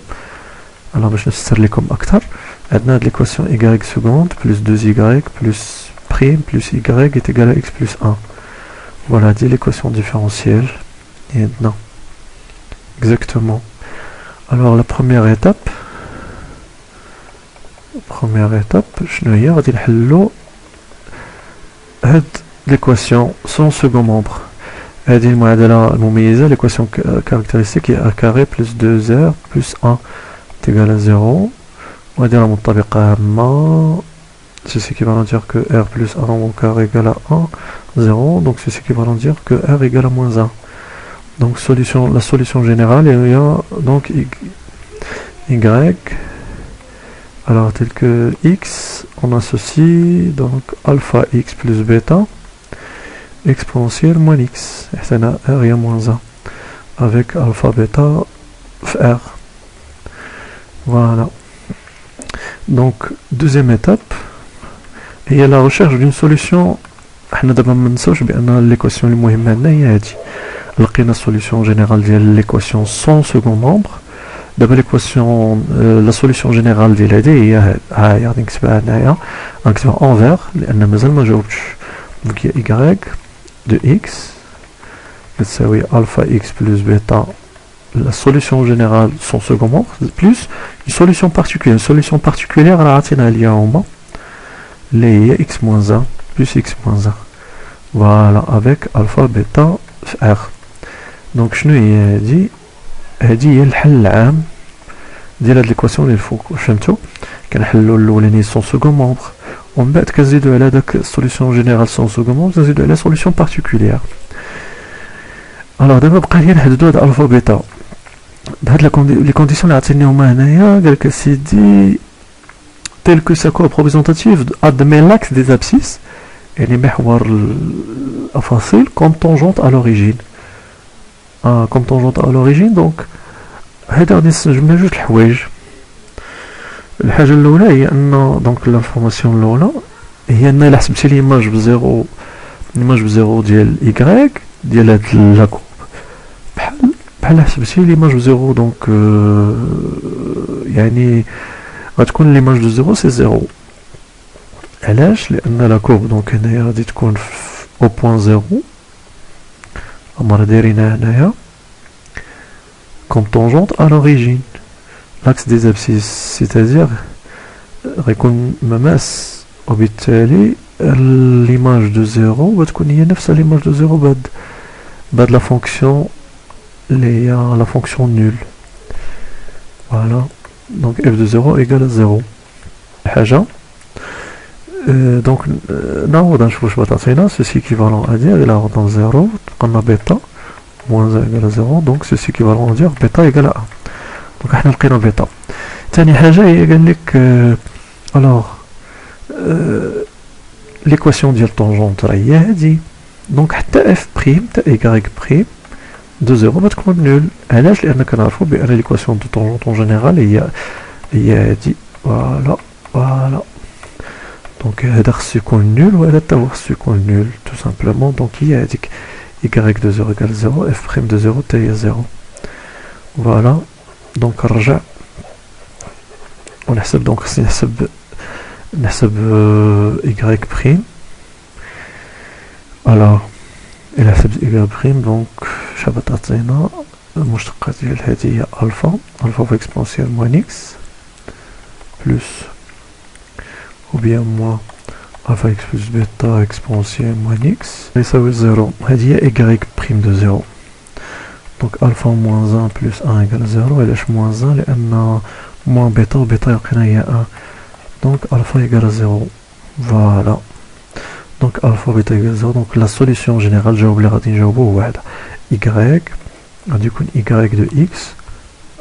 alors باش نفسر لكم أكثر عندنا هاد l'équation y seconde plus 2y plus prime plus y est égal à x plus 1. Voilà, dit l'équation différentielle. Et maintenant, exactement. Alors la première étape, je vais غادي نحلو هاد l'équation sans second membre. هذه المعادلة المميزة l'équation caractéristique est a carré plus 2r plus 1 est égal à 0. وهذه راه منطبقة عامة. C'est ce qui va nous dire que r plus 1 au carré égale à 1, 0. Donc c'est ce qui va nous dire que r égale à moins 1. Donc la solution générale, il y a donc y. Alors tel que x, on associe donc alpha x plus bêta exponentielle moins x. Et ça n'a r et moins 1. Avec alpha bêta r. Voilà. Donc deuxième étape. هي la recherche d'une solution. حنا دابا ما ننساوش بان ليكواسيون المهمه عندنا هي هادي. لقينا السوليسيون جينيرال ديال ليكواسيون سون سكون مومبر. دابا ليكواسيون لا سوليسيون جينيرال ديال هادي هي ها هي غادي نكتبها هنايا، غنكتبها اونفير لان مازال ما جاوبتش. دونك هي y دو x تساوي الفا x بلس بيتا la solution générale son second membre plus une solution particulière. Une solution particulière راه عطينا ليها هما اللي هي x moins 1 plus x moins 1. Voilà, avec alpha bêta r. Donc شنو هي هادي؟ هادي هي الحل العام ديال هاد ليكواسيون اللي الفوق. فهمتوا؟ كنحلوا الاولاني سون سكون مومبر ومن بعد كنزيدو على داك السوليسيون جينيرال سون سكون مومبر كنزيدو على سوليسيون بارتيكولير. الوغ دابا بقى لي نحددو هاد الفا بيتا بهاد لي كونديسيون اللي عطينيهم هنايا. قالك سيدي tel que sa courbe représentative admet l'axe des abscisses et les محور الأفاصيل comme tangente à l'origine. comme tangente à l'origine. donc هذا غادي نستنتج جوج الحوايج. الحاجة الأولى هي أن دونك لانفورماسيون الأولى هي أن إلا حسبتي ليماج بزيرو l'image 0 ديال y ديال هاد لا كورب بحال حسبتي l'image 0 donc يعني غتكون l'image de 0 c'est 0 علاش لان لا كورب دونك هنايا غادي تكون au point 0 امر دايرينها هنايا comme tangente à l'origine l'axe des abscisses c'est-à-dire غيكون مماس وبالتالي l'image de 0 غتكون هي نفس l'image de 0 بعد la fonction اللي هي la fonction nulle voilà donc f de 0 égale à 0 حاجة donc نعوض نشوفو واش بغات ceci équivalent à dire إلا عوضنا 0 تبقى بيتا moins 1 égale à 0 donc ceci équivalent à dire bêta égale à 1 donc احنا لقينا بيتا تاني حاجة هي قالك alors l'équation ديال tangente راه هي هادي دونك حتى f prime حتى y prime de 0 غتكون نول علاش لان كنعرفو بان l'équation de tangente en général هي هادي فوالا دونك هذا خصو يكون نول وهذا حتى هو خصو يكون نول tout simplement donc هي هاديك y de 0 égale 0 f prime de 0 حتى هي 0 فوالا دونك نرجع ونحسب دونك خصني نحسب y prime alors إلا حسبت y prime donc شحال تعطينا المشتقة ديال هادي هي ألفا في exponentielle moins x plus ou bien moins alpha x plus bêta exponentielle moins x يساوي 0 هادي هي y prime de 0 donc alpha moins 1 plus 1 égale 0 علاش moins 1 لأن moins bêta و bêta يلقينا هي 1 donc alpha égale à 0 voilà donc alpha bêta égale 0 donc la solution générale الجواب اللي غادي نجاوبو هو واحد y غادي يكون y de x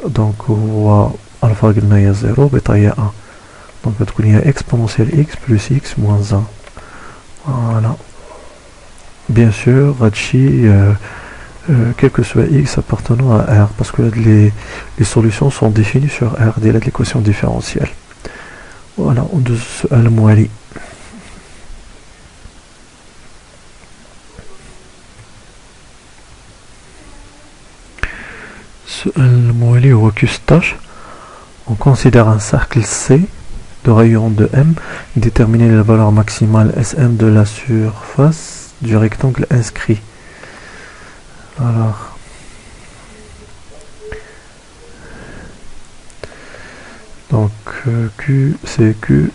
donc هو alpha قلنا هي 0 bêta هي 1 donc غتكون هي exponentielle x plus x moins 1 voilà bien sûr هادشي quel que soit x appartenant à R parce que les solutions sont définies sur R ديال هاد l'équation différentielle voilà ندوز السؤال الموالي السؤال الموالي هو Q16 on considère un cercle C de rayon de M déterminer la valeur maximale SM de la surface du rectangle inscrit alors donc Q c'est Q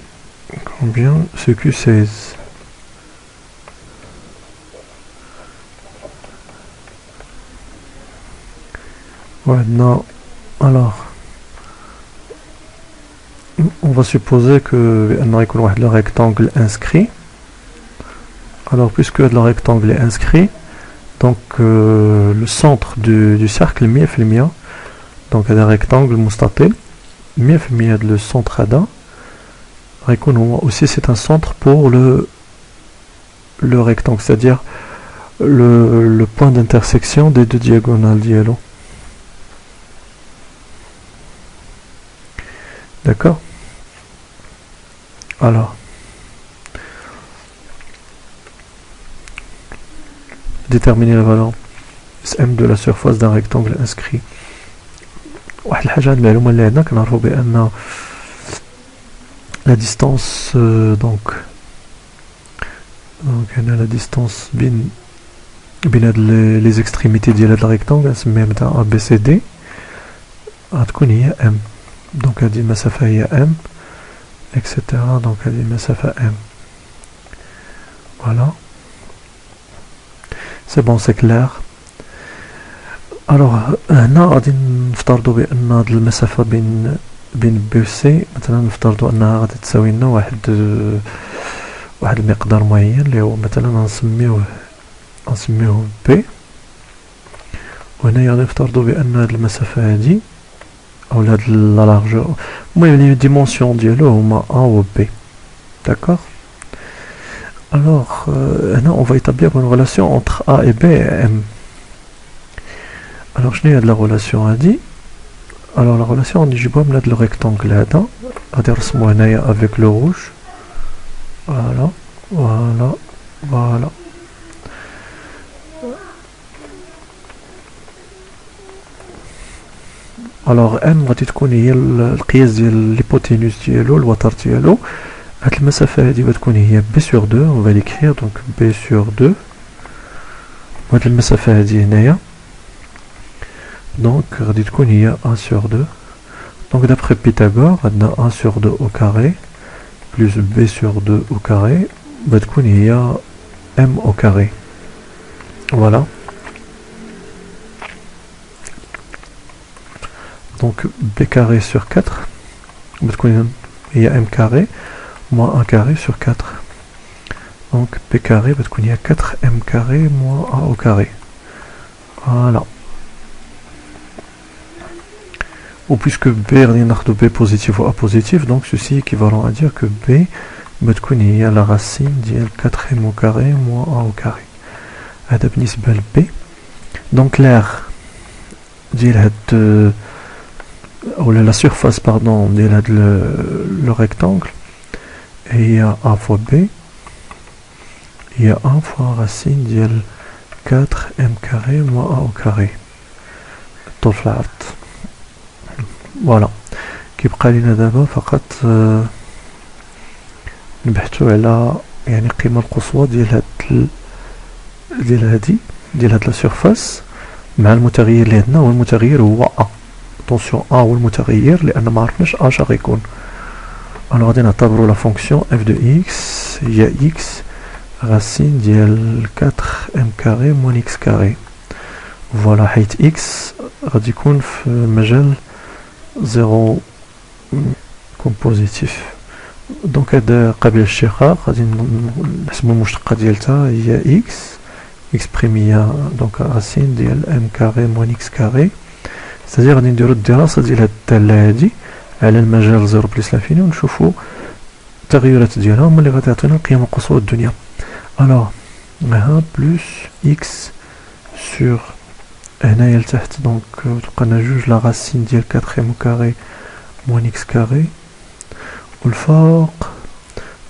combien c'est Q16 ouais non alors on va supposer que le rectangle inscrit alors puisque le rectangle est inscrit donc le centre du cercle 100% donc هذا rectangle مستطيل 100% le centre هذا غيكون هو aussi c'est un centre pour le rectangle c'est-à-dire le point d'intersection des deux diagonales ديالو d'accord alors déterminer la valeur SM de la surface d'un rectangle inscrit واحد الحاجة هاد المعلومة اللي عندنا كنعرفو بأن la distance donc هنا la distance بين هاد les extrémités ديال هاد الريكتانغل نسميها مثلا ABCD غتكون هي M donc هادي المسافة هي M etc donc هادي المسافة M voilà c'est bon c'est clair alors هنا غادي نفترضوا بان هاد المسافه بين بي و سي مثلا نفترضوا انها غادي تساوي لنا واحد المقدار معين اللي هو مثلا نسميوه بي وهنا غادي نفترضوا بان هاد المسافه هادي او هاد لا لارجور المهم لي ديمونسيون ديالو هما ا و بي d'accord alors هنا on va établir une relation entre A et B et M alors je n'ai de la relation à dire alors la relation on dit le rectangle là avec le rouge voilà الوغ ام غادي تكون هي القياس ديال ليبوتينوس ديالو الوتر ديالو. هاد المسافة هادي غتكون هي بي سور دو، اون فا ليكريغ دونك بي سور دو. وهاد المسافة هادي هنايا دونك غادي تكون هي ان سور دو. دونك دابخي بيتاغور عندنا ان سور دو او كاري بلوس بي سور دو او كاري غتكون هي ام او كاري. فوالا donc b carré sur 4 il y a m carré moins 1 carré sur 4, donc b carré il y a 4 m carré moins a au carré. Voilà, ou puisque b est b positif ou a positif, donc ceci est équivalent à dire que b il y a la racine de 4m au carré moins a au carré. هذا بالنسبة ل b. donc l'air ديال هاد ou la surface pardon de le rectangle, et il y a a fois b, il y a 1 fois racine de 4m carré moins a au carré طول في العرض. فوالا كيبقى لينا دابا فقط نبحثوا على يعني القيمة القصوى ديال هاد لا سيرفاس مع المتغير اللي عندنا، والمتغير هو a. attention a هو المتغير لان ما عرفناش a شنو غيكون. انا غادي نعتبروا لا فونكسيون f de x هي x racine ديال 4m carré moins x carré. فوالا حيت x غادي يكون في مجال 0 يكون بوزيتيف. دونك هذا قابل للاشتقاق غادي نحسبوا المشتقه ديالتها هي x بريم هي دونك racine ديال m carré moins x carré. c'est-à-dire غادي نديرو الدراسة ديال هاد الدالة هادي على المجال 0 بلس لانفيني ونشوفو التغيرات ديالها هما اللي غادي يعطينا القيمة القصوى الدنيا. الوغ ها بلوس اكس سور هنايا لتحت دونك تبقى لنا جوج لا راسين ديال 4 ام كاري موان اكس كاري، والفوق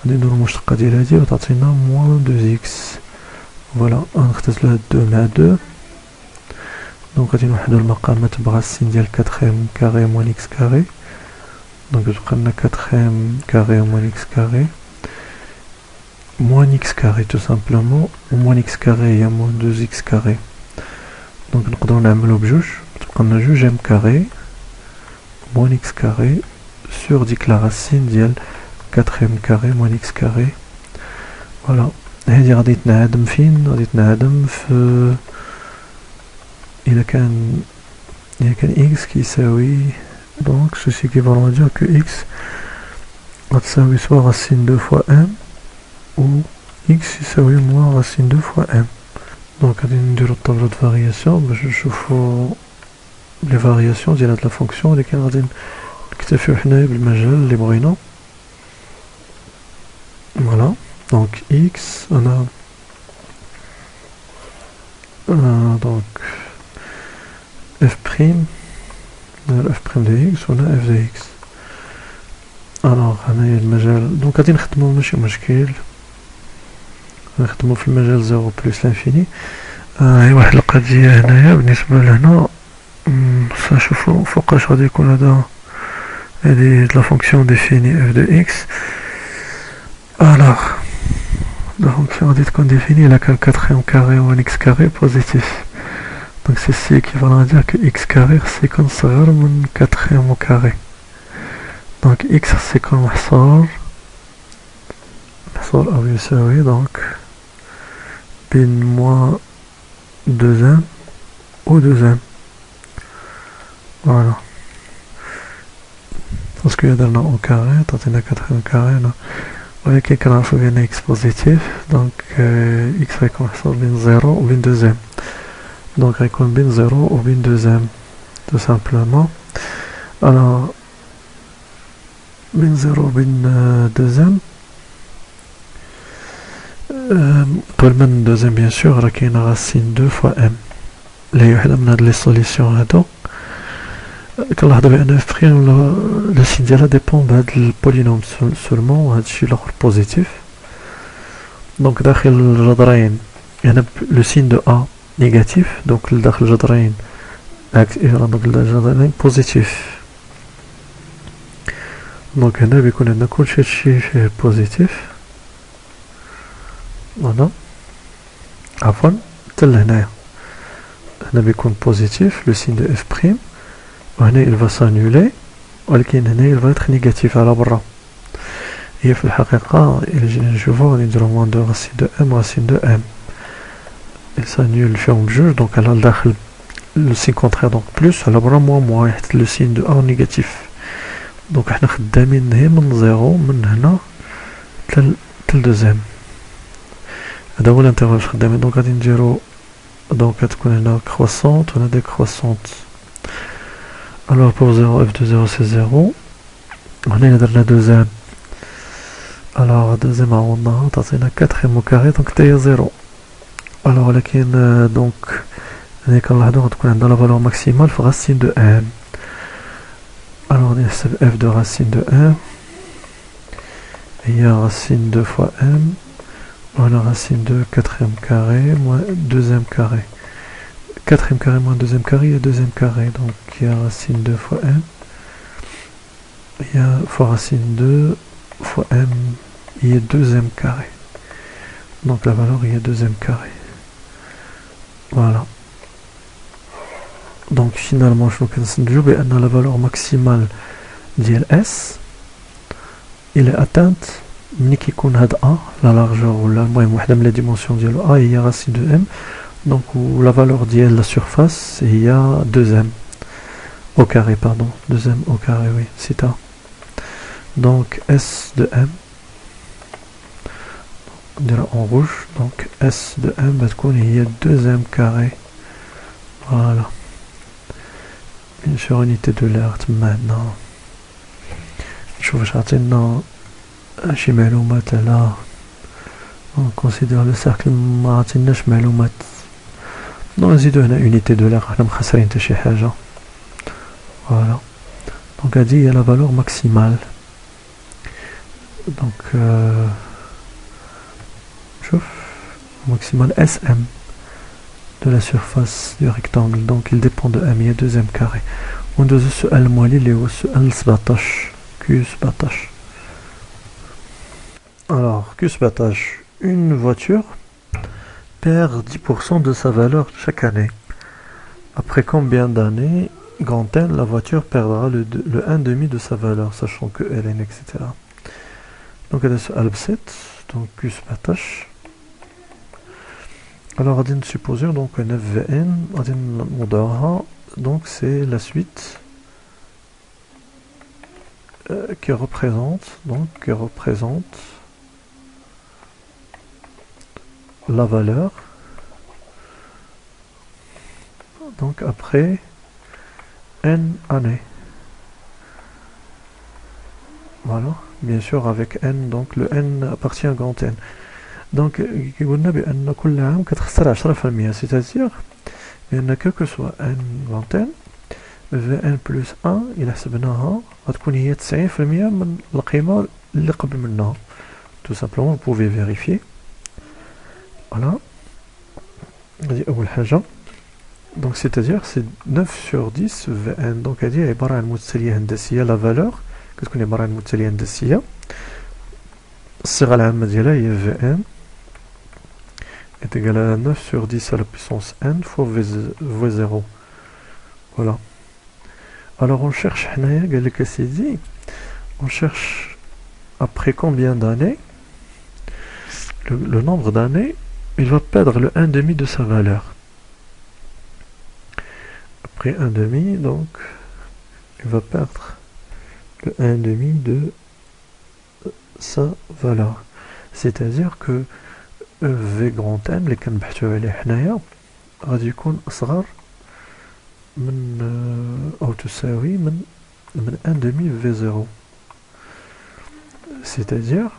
غادي نديرو المشتقة ديال هادي وتعطينا موان 2 اكس. فوالا غنختزلو هاد 2 مع 2 دونك غادي نوحدو المقامات براسين ديال 4m carré moins x carré، دونك تبقى لنا 4m carré moins x carré moins x carré tout simplement، و moins x carré هي moins 2x carré. دونك نقدرو نعملو بجوج، تبقى لنا جوج m carré moins x carré sur ديك لا راسين ديال 4m carré moins x carré. فوالا هادي غادي تنعدم فين؟ غادي تنعدم في إذا كان x كيساوي donc ceci équivalent à dire que x غتساوي soit racine 2 fois m ou x يساوي moins racine 2 fois m. donc غادي نديرو الطابلو د فارياسيون باش نشوفو لي فارياسيون ديال هاد لا فونكسيون اللي كان غادي نكتفيو حنايا بالمجال اللي بغينا. فوالا donc x on a donc f prime f prime de x ولا f de x. الوغ هنايا المجال دونك غادي نخدمو ماشي مشكل، نخدمو في المجال 0 بلس لانفيني. هاي واحد القضية هنايا بالنسبة لهنا نشوفو فوقاش غادي يكون هذا هادي لا فونكسيون ديفيني f de x. الوغ لا فونكسيون غادي تكون ديفيني إلا كان 4m carré moins x carré بوزيتيف. donc ceci équivalent à dire que x carré c'est comme صغر من 4m au carré. donc x c'est comme محصور أو يساوي donc بين moins 2m و 2m. voilà parce que درنا au carré تعطينا 4m carré هنا، ولكن كنعرفو بأن x بوزيتيف donc x غيكون محصور بين 0 و بين 2m. donc غيكون بين 0 و بين 2m tout simplement. alors بين 0 و بين 2m قبل من 2m bien sûr راه كاينه راسين 2 fois m اللي هي وحده من هاد لي سوليسيون هادو. كنلاحظوا بان f بريم لا سين ديالها ديبون بهاد البولينوم سولمون، وهاد الشيء الاخر بوزيتيف. دونك داخل الجذرين هنا لو سين دو a négatif، donc داخل الجذرين اكس اجرا دونك الجدرين بوزيتيف. دونك هنا بيكون عندنا كلشي هادشي فيه بوزيتيف. فوالا عفوا حتى لهنايا هنا بيكون بوزيتيف لو سين دو اف بريم، وهنا il va s'annuler، ولكن هنا il va être négatif على برا. هي في الحقيقة إلا جينا نشوفو غادي نديرو موان دو راسين دو ام راسين دو ام، il s'annule فيهم بجوج. دونك على الداخل لو سين كونترير دونك بلوس، على برا موان موان حيت لو سين دو ا نيجاتيف. دونك حنا خدامين هي من زيرو من هنا تل دوزيام، هذا هو الانترفال خدامين. دونك غادي نديرو دونك غتكون هنا كروسونت وهنا ديكروسونت. الوغ بور زيرو اف دو زيرو سي زيرو، وهنا درنا دوزيام. الوغ دوزيام عوضناها تعطينا 4 ام كاري دونك حتى هي زيرو. الوغ ولكن دونك هنا كنلاحظو غتكون عندنا لا فالور ماكسيمال في راسين دو ام. الوغ غادي نحسب اف دو راسين دو ام هي راسين دو فوا ام، وهنا راسين دو 4 carré moins 2 carré. 4 carré moins 2 carré, il y a 2 carré, donc il y a racine 2 fois m, il y a fois racine 2 fois m, il y a 2 carré. Donc la valeur il y a 2 carré. Voilà. Donc finalement je vais dire la valeur maximale ديال S il est atteinte ملي كيكون هاد A la largeur ولا المهم وحده من la dimension ديالو A هي racine de M. Donc la valeur ديال la surface هي 2m au carré, pardon, 2m au carré, oui, c'est ça. Donc S de M, on dira en rouge, donc S de M il y a 2m carré. Voilà. Bien sûr, unité de l'air maintenant. Je vais عطينا شي معلومات على on considère le cercle ما عطيناش معلومات. نزيدو هنا unité de l'air حنا مخسرين حتى شي حاجة. Voilà. Donc هادي هي la valeur maximale. Donc شوف maximale SM de la surface du rectangle. Donc il dépend de M, il y a 2m carré. وندوزو السؤال الموالي اللي هو السؤال 17 Q17. Alors Q17, une voiture perd 10% de sa valeur chaque année. Après combien d'années, grand N, la voiture perdra le 1,5 de sa valeur, sachant que Ln, etc. Donc هذا سؤال بسيط. Donc Q17. Alors غادي supposer donc un FVN غادي نوضعوها. Donc c'est la suite qui représente la valeur donc après n années. Voilà, bien sûr avec n, donc le n appartient à grand N. Donc قلنا بأن كل عام كتخسر 10%، c'est-à-dire بأن quel que soit n grand N Vn plus 1 إلا حسبناها غتكون هي 90% من القيمة اللي قبل منها. Tout simplement vous pouvez vérifier. Voilà. هذه أول حاجة. Donc c'est-à-dire c'est 9 sur 10 Vn. Donc هذه عبارة عن متساوية هندسية لا فالور كتكون عبارة عن متساوية هندسية. الصيغة العامة ديالها هي Vn est égal à 9 sur 10 à la puissance n fois V0. Voilà. Alors on cherche, on cherche après combien d'années, le nombre d'années, il va perdre le 1,5 de sa valeur. Après 1,5, donc, il va perdre le 1,5 de sa valeur. C'est-à-dire que V grand N, اللي كنبحثو عليه حنايا غادي يكون أصغر من أو تساوي من 1,5 V0. C'est-à-dire,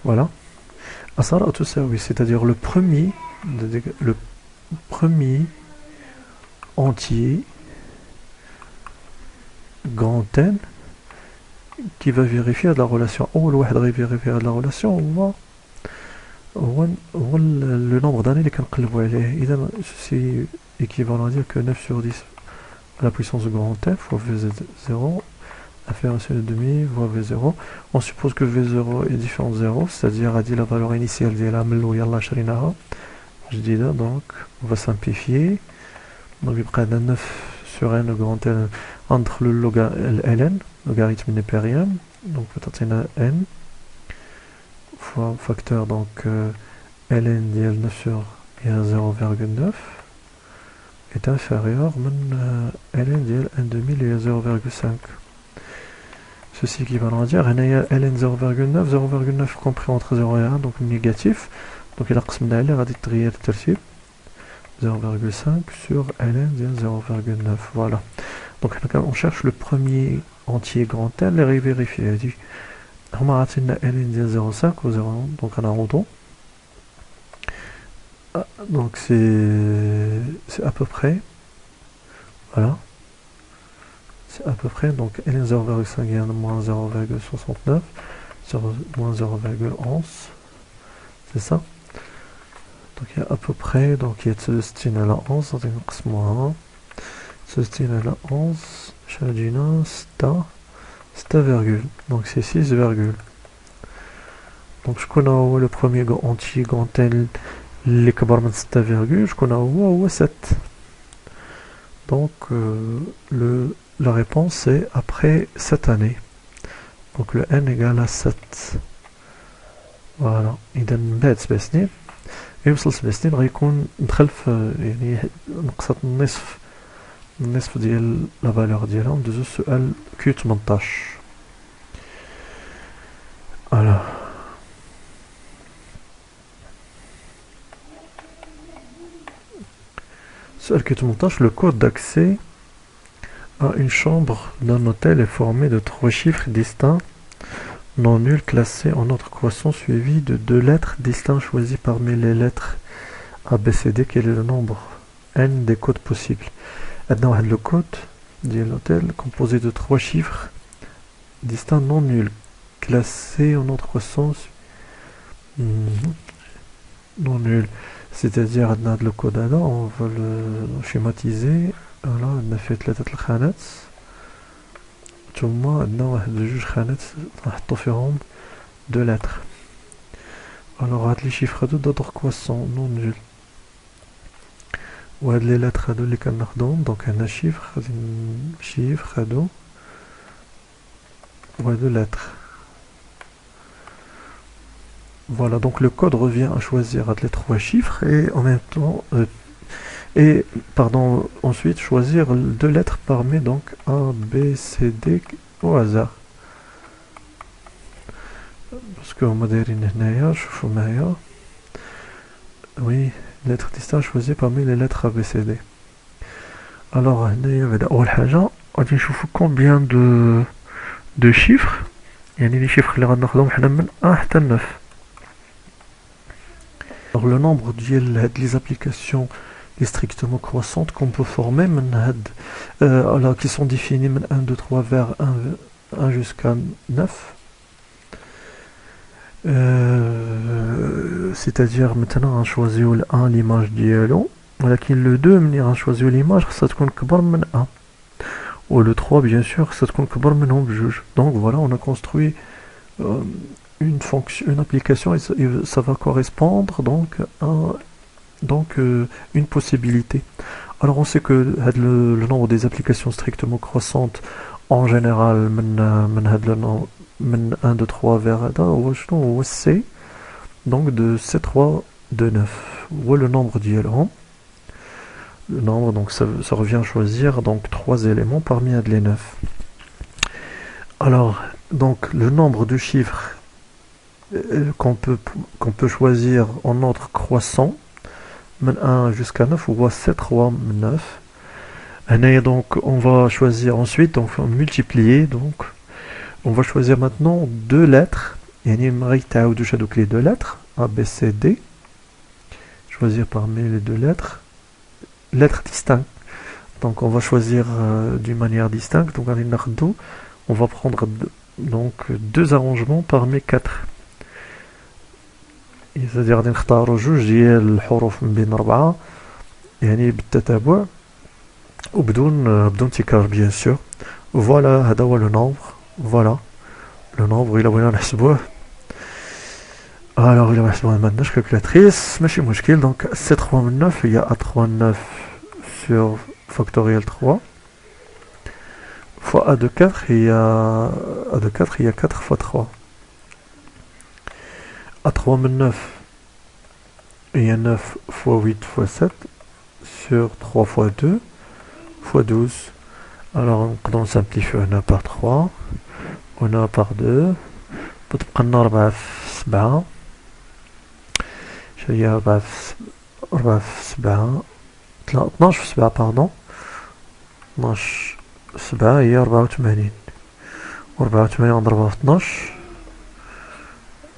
voilà, أصغر أو تساوي, c'est-à-dire le premier entier grand N qui va vérifier la relation. أول واحد غيفيريفي هاد la relation هو هو le nombre d'années اللي كنقلبوا عليه. إذا ceci équivalent à dire que 9 sur 10 à la puissance de grand F fois V0 inférieur à demi fois V0. On suppose que V0 est différent de 0, c'est-à-dire à dire la valeur initiale ديالها من الأول يلاه شريناها جديدة. Donc on va simplifier. Donc il prend 9 sur n grand L entre le ln, logarithme népérien, donc peut-être n fois facteur donc ln ديال 9 sur 0,9 est inférieur à ln ديال 1 demi et 0,5. Ceci équivalent à dire ln 0,9 0,9 compris entre 0 et 1 donc négatif, donc il a قسمنا عليه غادي تغير الترتيب 0,5 sur ln de 0,9. Voilà. Donc on cherche le premier entier grand L et vérifier. On a atteint ln de 0,5 ou 0,1, donc on a rond. Donc c'est à peu près. Voilà. C'est à peu près. Donc ln 0,5 est moins 0,69 sur moins 0,11. C'est ça. Donc il y a à peu près, donc il y a تستين على 11 غادي نقسموها 16 على 11 شادينا 6 virgule, donc c'est 6 virgule. Donc شكون هو le premier entier grand L اللي كبر من 6 virgule شكون هو 7. Donc la réponse c'est après 7 années. Donc le n égale à 7. Voilà. إذا من بعد 7 سنين يوصل 7 سنين غيكون دخل في يعني نقصت النصف ديال لا فالور ديالها. ندوزو السؤال كيو 18. فوالا. Seul que 18, le code d'accès à une chambre d'un hôtel est formé de 3 chiffres distincts non nuls classés en ordre croissant suivis de 2 lettres distincts choisies parmi les lettres A, B, C, D. Quel est le nombre n des codes possibles? Maintenant, le code de l'hôtel composé de 3 chiffres distincts non nuls classés en ordre croissant non nuls. C'est-à-dire le code là, on va le schématiser. Voilà, on a fait 3 الخانات ثم عندنا واحد جوج خانات نحطو فيهم 2 lettres. Alors هاد لي chiffres هادو d'ordre croissant non nul وهاد لي lettres هادو اللي كناخدوهم دونك عندنا chiffre هادو وهادو lettres. Voilà, donc le code revient à choisir les 3 chiffres et en même temps ensuite choisir 2 lettres parmi donc A, B, C, D au hasard. Parce que on a des oui, lettres distinctes choisies parmi les lettres A, B, C, D. Alors, on va combien de chiffres. Il y a les chiffres qui sont 1 حتى 9. Alors le nombre des applications est strictement croissantes qu'on peut former alors, qui sont définies de 1, 2, 3 vers 1 jusqu'à 9. C'est-à-dire maintenant on choisit le 1 l'image dialo, ولكن le 2 مني غنشوزيو l'image خاصها تكون كبر من 1 ou le 3 bien sûr خاصها تكون كبر منهم بجوج. Donc voilà, on a construit une fonction, une application, et ça va correspondre donc à une possibilité. Alors on sait que le nombre des applications strictement croissantes en général من 1 2 3 vers هو C, donc de C3 de 9 ou le nombre d'ILM. Le nombre, donc ça revient à choisir donc 3 éléments parmi les 9. Alors donc le nombre de chiffres qu'on peut choisir en ordre croissant من 1 jusqu'à 9 ou 7 9. Et donc on va choisir ensuite, donc multiplier, donc on va choisir maintenant 2 lettres. يعني نغيتعاودوش هذوك les 2 lettres A, B, C, D. Choisir parmi les 2 lettres distinctes. Donc on va choisir d'une manière distincte. Donc on va prendre donc 2 arrangements parmi 4. c'est-à-dire غادي نختاروا جوج ديال الحروف من بين 4 يعني بالتتابع وبدون تكرار بيان سور. فوالا هذا هو لو نومبر. فوالا لو نومبر. إلا بغينا نحسبوه الوغ إلا نحسبوه معندناش كالكولاتريس ماشي مشكل. دونك سي 3 من 9 هي A3 9 sur factoriel 3 fois A de 4 هي A de 4 هي 4 fois 3. A3 من 9 هي 9 fois 8 fois 7 sur 3 fois 2 fois 12. Alors نقدروا نسامبليفيو هنا par 3 وهنا par 2 بتبقى لنا 4 في 7. شنو هي 4 في 7 12 في 7 باردون 12 في 7 هي 84 و 84 نضربها في 12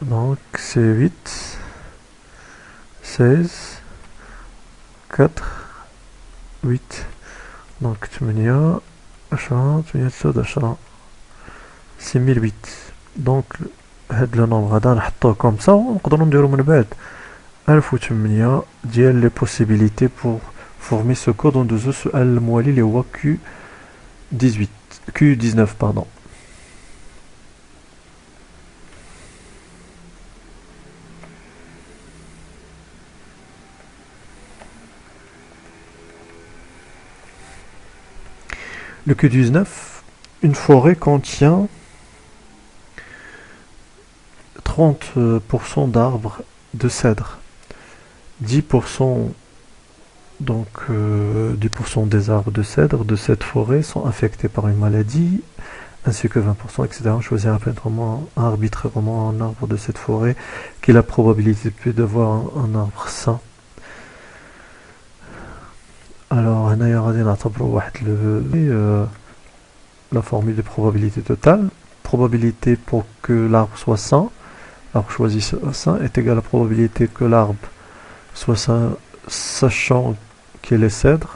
دونك سي 8 16 4 8 دونك 8 10 8 19 6008. دونك هاد لو نومبر هذا نحطوه كوم سا ونقدروا نديرو من بعد 1008 ديال لي بوسيبيليتي بور former ce code en deux السؤال الموالي اللي هو Q19 pardon. Le Q19, une forêt contient 30% d'arbres de cèdre, 10% donc 10% des arbres de cèdre de cette forêt sont affectés par une maladie, ainsi que 20%, etc. Choisir arbitrairement un arbre de cette forêt qui a la probabilité d'avoir un arbre sain. Alors, la formule de probabilité totale. Probabilité pour que l'arbre soit sain, l'arbre choisi soit sain, est égale à la probabilité que l'arbre soit sain, sachant qu'elle est cèdre,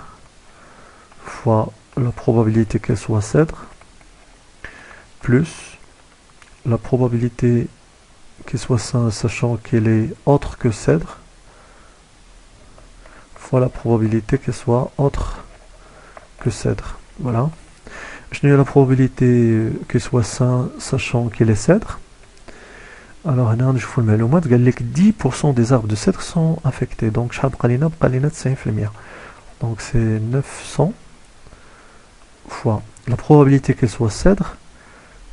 fois la probabilité qu'elle soit cèdre, plus la probabilité qu'elle soit sain, sachant qu'elle est autre que cèdre, fois la probabilité qu'elle soit autre que cèdre. Voilà. Je n'ai la probabilité qu'elle soit sain, sachant qu'elle est cèdre. Alors, je vous le mets, 10% des arbres de cèdre sont affectés. Donc, je vais donc, c'est 900 fois la probabilité qu'elle soit cèdre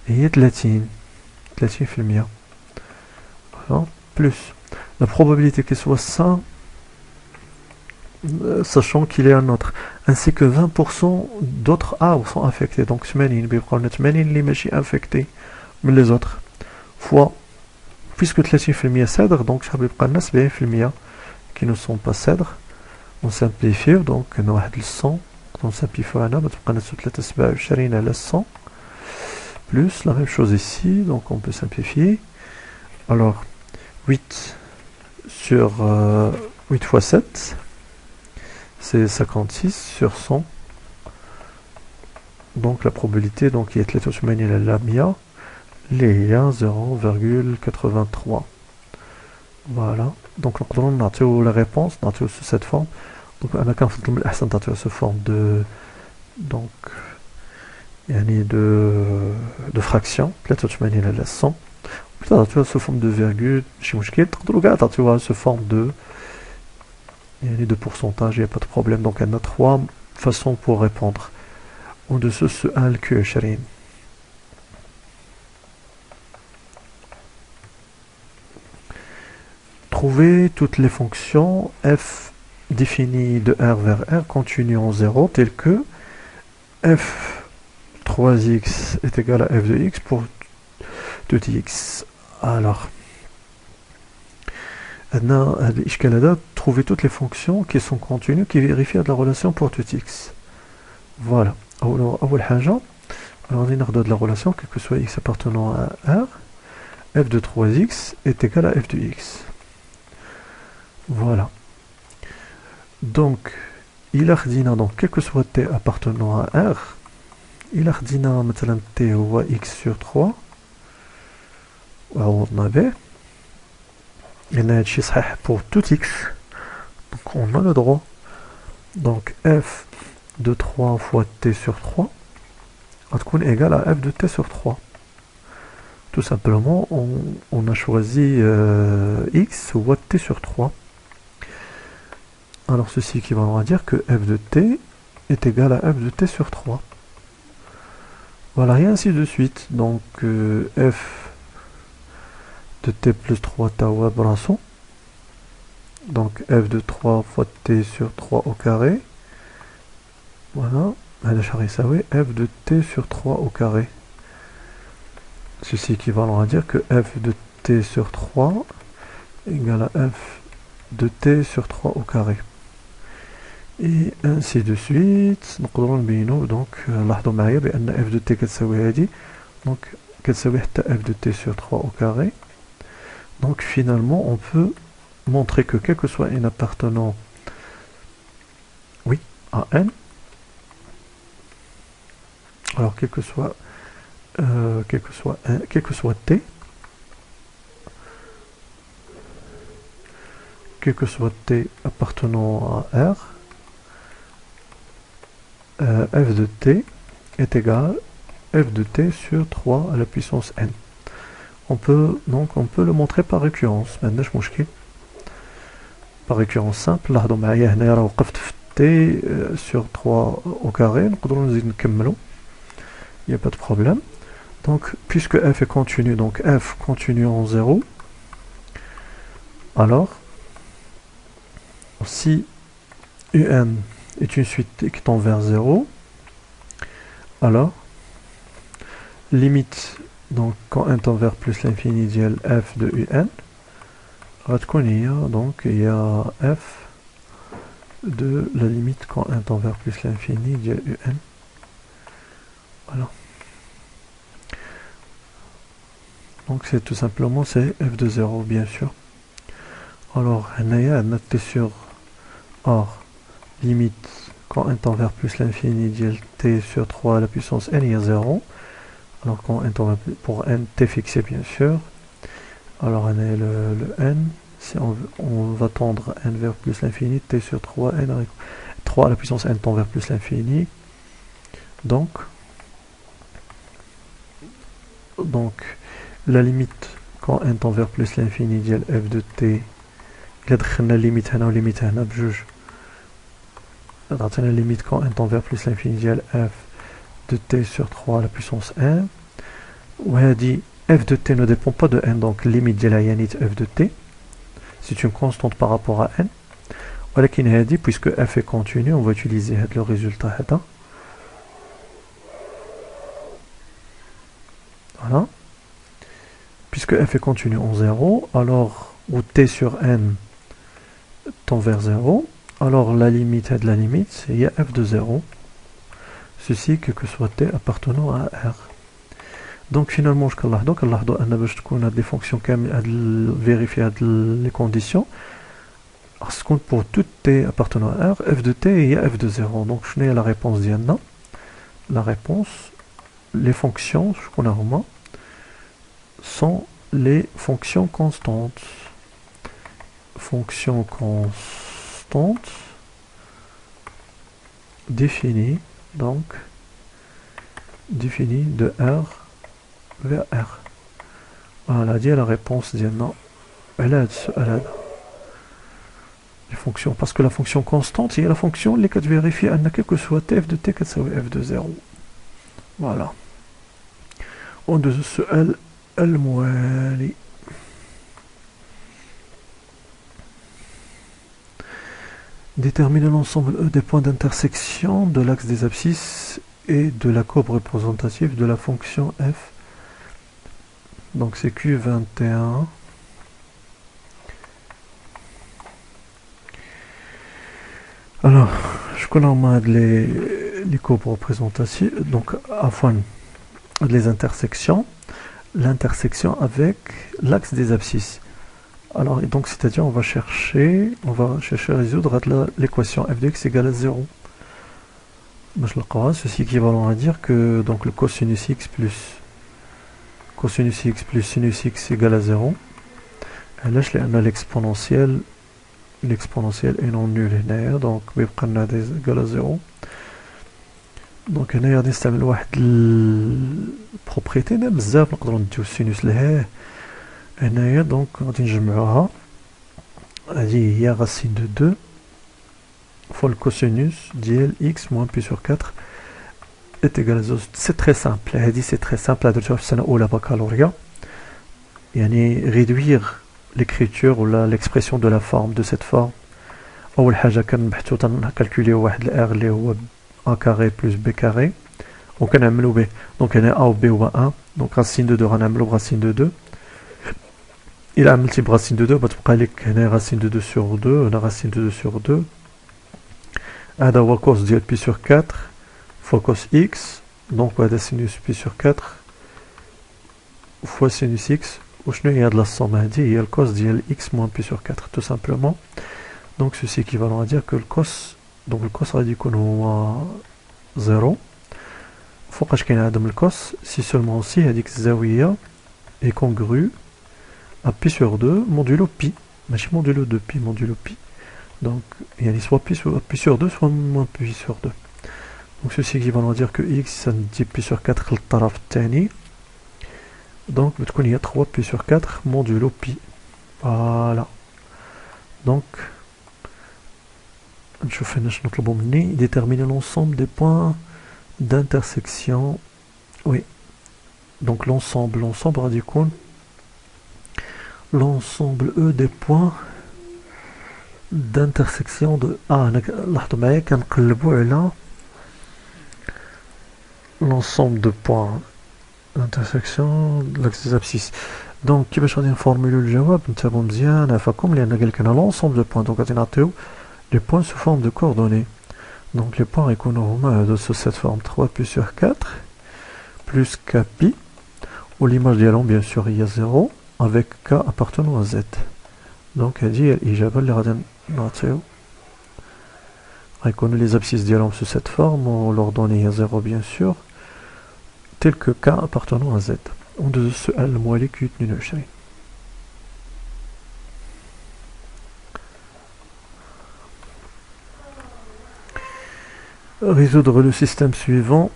et 30. 30%. Alors, plus la probabilité qu'elle soit sain, sachant qu'il est un autre, ainsi que 20% d'autres arbres sont affectés. Donc, 80 infectés, mais les autres, fois, puisque 30% cèdre, donc ça va prendre 70% qui ne sont pas cèdre. On simplifie, donc on simplifie à 100, plus la même chose ici, donc on peut simplifier. Alors, 8 sur 8 fois 7, c'est 56 sur 100. Donc la probabilité, donc il y a 83 la mia, les 0,83. Voilà. Donc on a la réponse, on a sous cette forme. Donc on a quand sous forme de donc de fraction. 83 la 100. Peut-être sous forme de virgule, chez Mouchkil, sous forme de pourcentage, il n'y a pas de problème. Donc on a 3 façons pour répondre. Au-dessus ce al-Q, Sharin. Trouver toutes les fonctions f définies de R vers R continues en 0 telles que f 3x est égal à f de x pour tout x. Alors, trouver toutes les fonctions qui sont continues qui vérifient la relation pour tout x. Voilà. Alors, on a de la relation, quel que soit x appartenant à R, f de 3x est égal à f de x. Voilà. Donc, il a dit, donc, quel que soit t appartenant à R, il a dit, maintenant, t ou x sur 3, on avait, pour tout x. Donc on a le droit. Donc f de 3 fois t sur 3 va égal à f de t sur 3. Tout simplement, on a choisi x ou t sur 3. Alors ceci équivalent à dire que f de t est égal à f de t sur 3. Voilà, et ainsi de suite. Donc f de t plus 3 tau brassons. Donc f de 3 fois t sur 3 au carré. Voilà, f de t sur 3 au carré. Ceci équivalent à dire que f de t sur 3 égale à f de t sur 3 au carré. Et ainsi de suite. Donc لاحظوا معايا بأن f de t كتساوي هذه. Donc كتساوي حتى f de t sur 3 au carré. Donc finalement on peut montrer que quel que soit n appartenant à n, alors quel que soit t, quel que soit t appartenant à R, f de t est égal à f de t sur 3 à la puissance n. On peut le montrer par récurrence. Par récurrence simple, لاحظوا معايا هنايا راه وقفت في t sur 3 au carré, نقدروا نزيد نكملوا. Il n'y a pas de problème. Donc, puisque f est continu, donc f continue en 0, alors, si un est une suite qui tend vers 0, alors, limite, donc quand n tend vers plus l'infini ديال f de un, donc il y a f de la limite quand n tend vers plus l'infini ديال un. Voilà. Donc c'est tout simplement c'est f de 0 bien sûr. Alors on a t sur or limite quand n tend vers plus l'infini de t sur 3 à la puissance n il y a 0. Alors quand n tend vers pour n t fixé bien sûr. Alors on a le n, si on va tendre n vers plus l'infini, t sur 3 n 3 à la puissance n tend vers plus l'infini. Donc la limite quand n tend vers plus l'infini ديال f de t إلا دخلنا limite هنا و limite هنا بجوج عطينا limite quand n tend vers plus l'infini ديال f de t sur 3 à la puissance 1 وهذه f de t ne dépend pas de n, donc limite ديالها هي نيت f de t, c'est une constante par rapport à n. ولكن هذه puisque f est continu on va utiliser le résultat هذا. Voilà. Puisque f est continu en 0, alors où t sur n tend vers 0, alors la limite de la limite, il y a f de 0. Ceci quel que soit t appartenant à R. Donc finalement, je vais des fonctions vérifier les conditions. Pour tout t appartenant à R, f de t, il y a f de 0. Donc je n'ai la réponse d'Yanna. La réponse, les fonctions, ce qu'on a au moins, sont les fonctions constantes. Fonctions constantes définies, donc définies de R vers R. Voilà, dit la réponse dit non. Elle aide. Les fonctions, parce que la fonction constante, il y a la fonction, les cas de vérifier, quel que soit f de t, f de 0. Voilà. On de ce L. الموالي déterminer l'ensemble des points d'intersection de l'axe des abscisses et de la courbe représentative de la fonction f. Donc c'est Q21. Alors, je connais les courbes représentatives, donc à fois les intersections. L'intersection avec l'axe des abscisses. Alors, et donc, c'est-à-dire, on va chercher à résoudre l'équation f de x égale à 0. Ceci équivalent à dire que donc, le cosinus x plus sinus x égale à 0. علاش؟ لان l'exponentiel est non nul هنايا، دونك بيبقى لنا دي ايكال زيرو. دونك هنايا غادي نستعمل واحد البروبريتي بزاف نقدروا نديو السينوس لهيه هنايا. دونك غادي نجمعوها، هذه هي racine de 2 fois le cosinus ديال x moins pi sur 4 est égal à 0. C'est très simple. هذه c'est très simple. درتوها في السنة الأولى بكالوريا. يعني réduire l'écriture ولا l'expression de la forme de cette forme. أول حاجة كنبحثو تنكالكوليو واحد الار اللي هو a carré plus b carré وكنعملو به. دونك هنا a و b هو 1. دونك racine de 2 غنعملو برacine de 2. إلا عملتي برacine de 2 غتبقى لك هنا racine de 2 sur 2 هنا racine de 2 sur 2. هذا هو cos ديال pi sur 4 fois cos x. دونك هذا sinus pi sur 4 fois sinus x. وشنو هي هاد لا somme هادي؟ هي الكوس ديال x moins pi sur 4 tout simplement. دونك ceci équivalent à dire que الكوس، دونك الكوس غادي يكون هو 0 فوقاش كينعدم الكوس si seulement si هاديك الزاوية est congrue à pi sur 2 modulo pi، ماشي modulo 2 pi، modulo pi. Donc يعني soit pi sur 2 soit moins pi sur 2. Donc ceci équivalent à dire que x ça ندي pi sur 4 للطرف الثاني. دونك بتكون هي 3 pi sur 4 modulo pi. فوالا. دونك نشوف هنا شنو نطلبو مني. déterminer l'ensemble des points d'intersection. oui. donc l'ensemble غادي يكون l'ensemble E des points d'intersection de أنا لاحظوا معايا كنقلبوا على l'ensemble de points d'intersection de l'axe des abscisses. دونك كيفاش غادي نفورموليو الجواب؟ نتابعو مزيان عفاكم، لأن قالك هنا l'ensemble de points. دونك غادي نعطيو les points sous forme de coordonnées. Donc les points يكونوا هما sous cette forme 3 pi sur 4 plus k pi où l'image ديالهم bien sûr هي 0 avec k appartenant à z. donc هذه هي الإجابة اللي غادي نعطيو. غيكونوا les abscisses ديالهم sous cette forme والأوردوني هي 0 bien sûr tel que k appartenant à z. وندوزو السؤال الموالي Q 22. Résoudre le système suivant: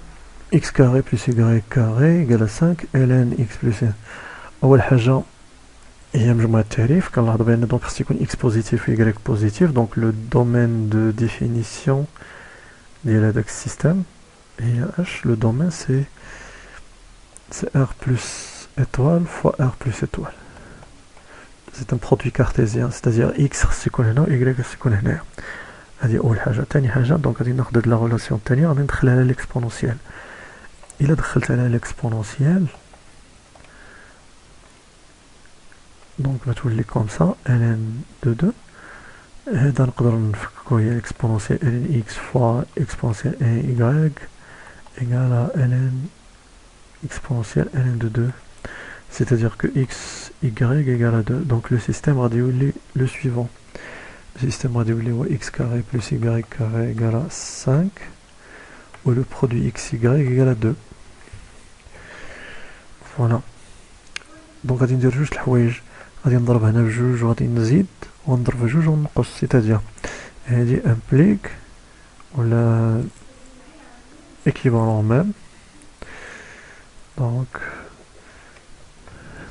x carré plus y carré égale à 5 ln x plus 1. أول حاجة هي مجموعة التعريف. كنلاحظوا بأن دونك خص يكون x positif و y positif. donc le domaine de définition ديال هذاك السيستم هي h. le domaine c'est r plus étoile fois r plus étoile. c'est un produit cartésien, c'est-à-dire x خص يكون هنا و y خص يكون هنايا. هذه أول حاجة. تاني حاجة دونك غادي ناخد هاد لا غولاسيون التانية غادي ندخلها على ليكسبونونسيال. إلا دخلت على ليكسبونونسيال دونك غتولي كوم سا ln دو 2. هذا نقدر نفككو هي اكسبونونسيال ln x فوا اكسبونونسيال ln y إيكال ln exponentielle ln de 2. c'est-à-dire que x y égale à 2. donc le système غادي يولي le suivant. le système غادي يولي هو x carré plus y carré égale à 5 ou le produit x y égale à 2. voilà. donc غادي ندير جوج الحوايج. غادي نضرب هنا بجوج وغادي نزيد ونضرب بجوج ونقص. c'est-à-dire هادي implique ولا équivalent même.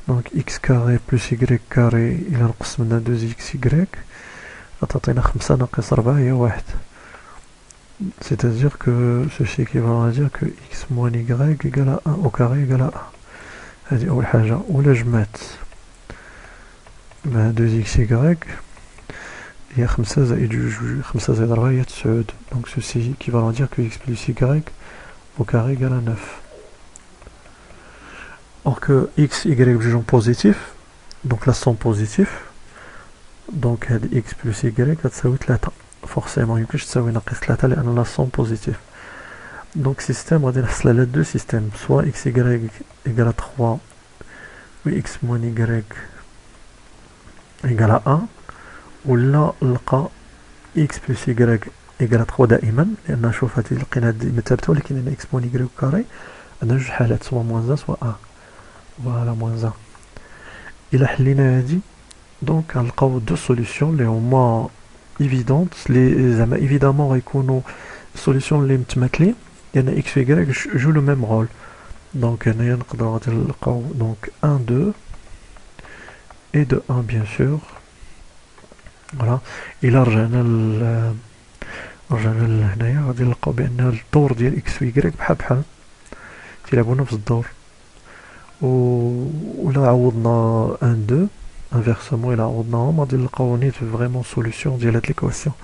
donc x carré plus y carré إلا نقص منها 2xy غتعطينا 5 ناقص 4 هي 1. c'est-à-dire que ceci équivalent à dire que x moins y égale à 1 au carré égale à 1. هذه أول حاجة. ولا جمعت مع 2xy هي 5 زائد 2 5 زائد 4 هي 9. donc ceci équivalent à dire que x plus y au carré égale à 9. or que x y بجوجهم positif donc la somme positif donc هاد x plus y غتساوي 3 forcément ميمكنش تساوي ناقص 3 لأن la somme positif. donc système غادي نحصل على deux systèmes soit x y égale à 3 و x moins y égale à 1 ولا نلقى x plus y égale à 3 دائما. لأن شوف هادي لقينا ديما ثابتة ولكن هنا x moins y كاري عندنا جوج حالات soit moins 1 soit 1. فوالا moins 1. إلا حلينا هادي Donc غنلقاو deux solutions اللي هما évidentes les زعما évidemment غيكونوا solutions اللي متماثلين لأن x و y jouent le même rôle. Donc هنايا نقدروا غادي نلقاو donc 1 2 et de 1 bien sûr. Voilà. إلا رجعنا لهنايا غادي نلقاو بأن الدور ديال x و y بحال بحال تيلعبوا نفس الدور. ولا عوضنا 1 2 inversement إلا عوضناهم غادي نلقاو نيت فريمون سوليسيون ديال هاد ليكواسيون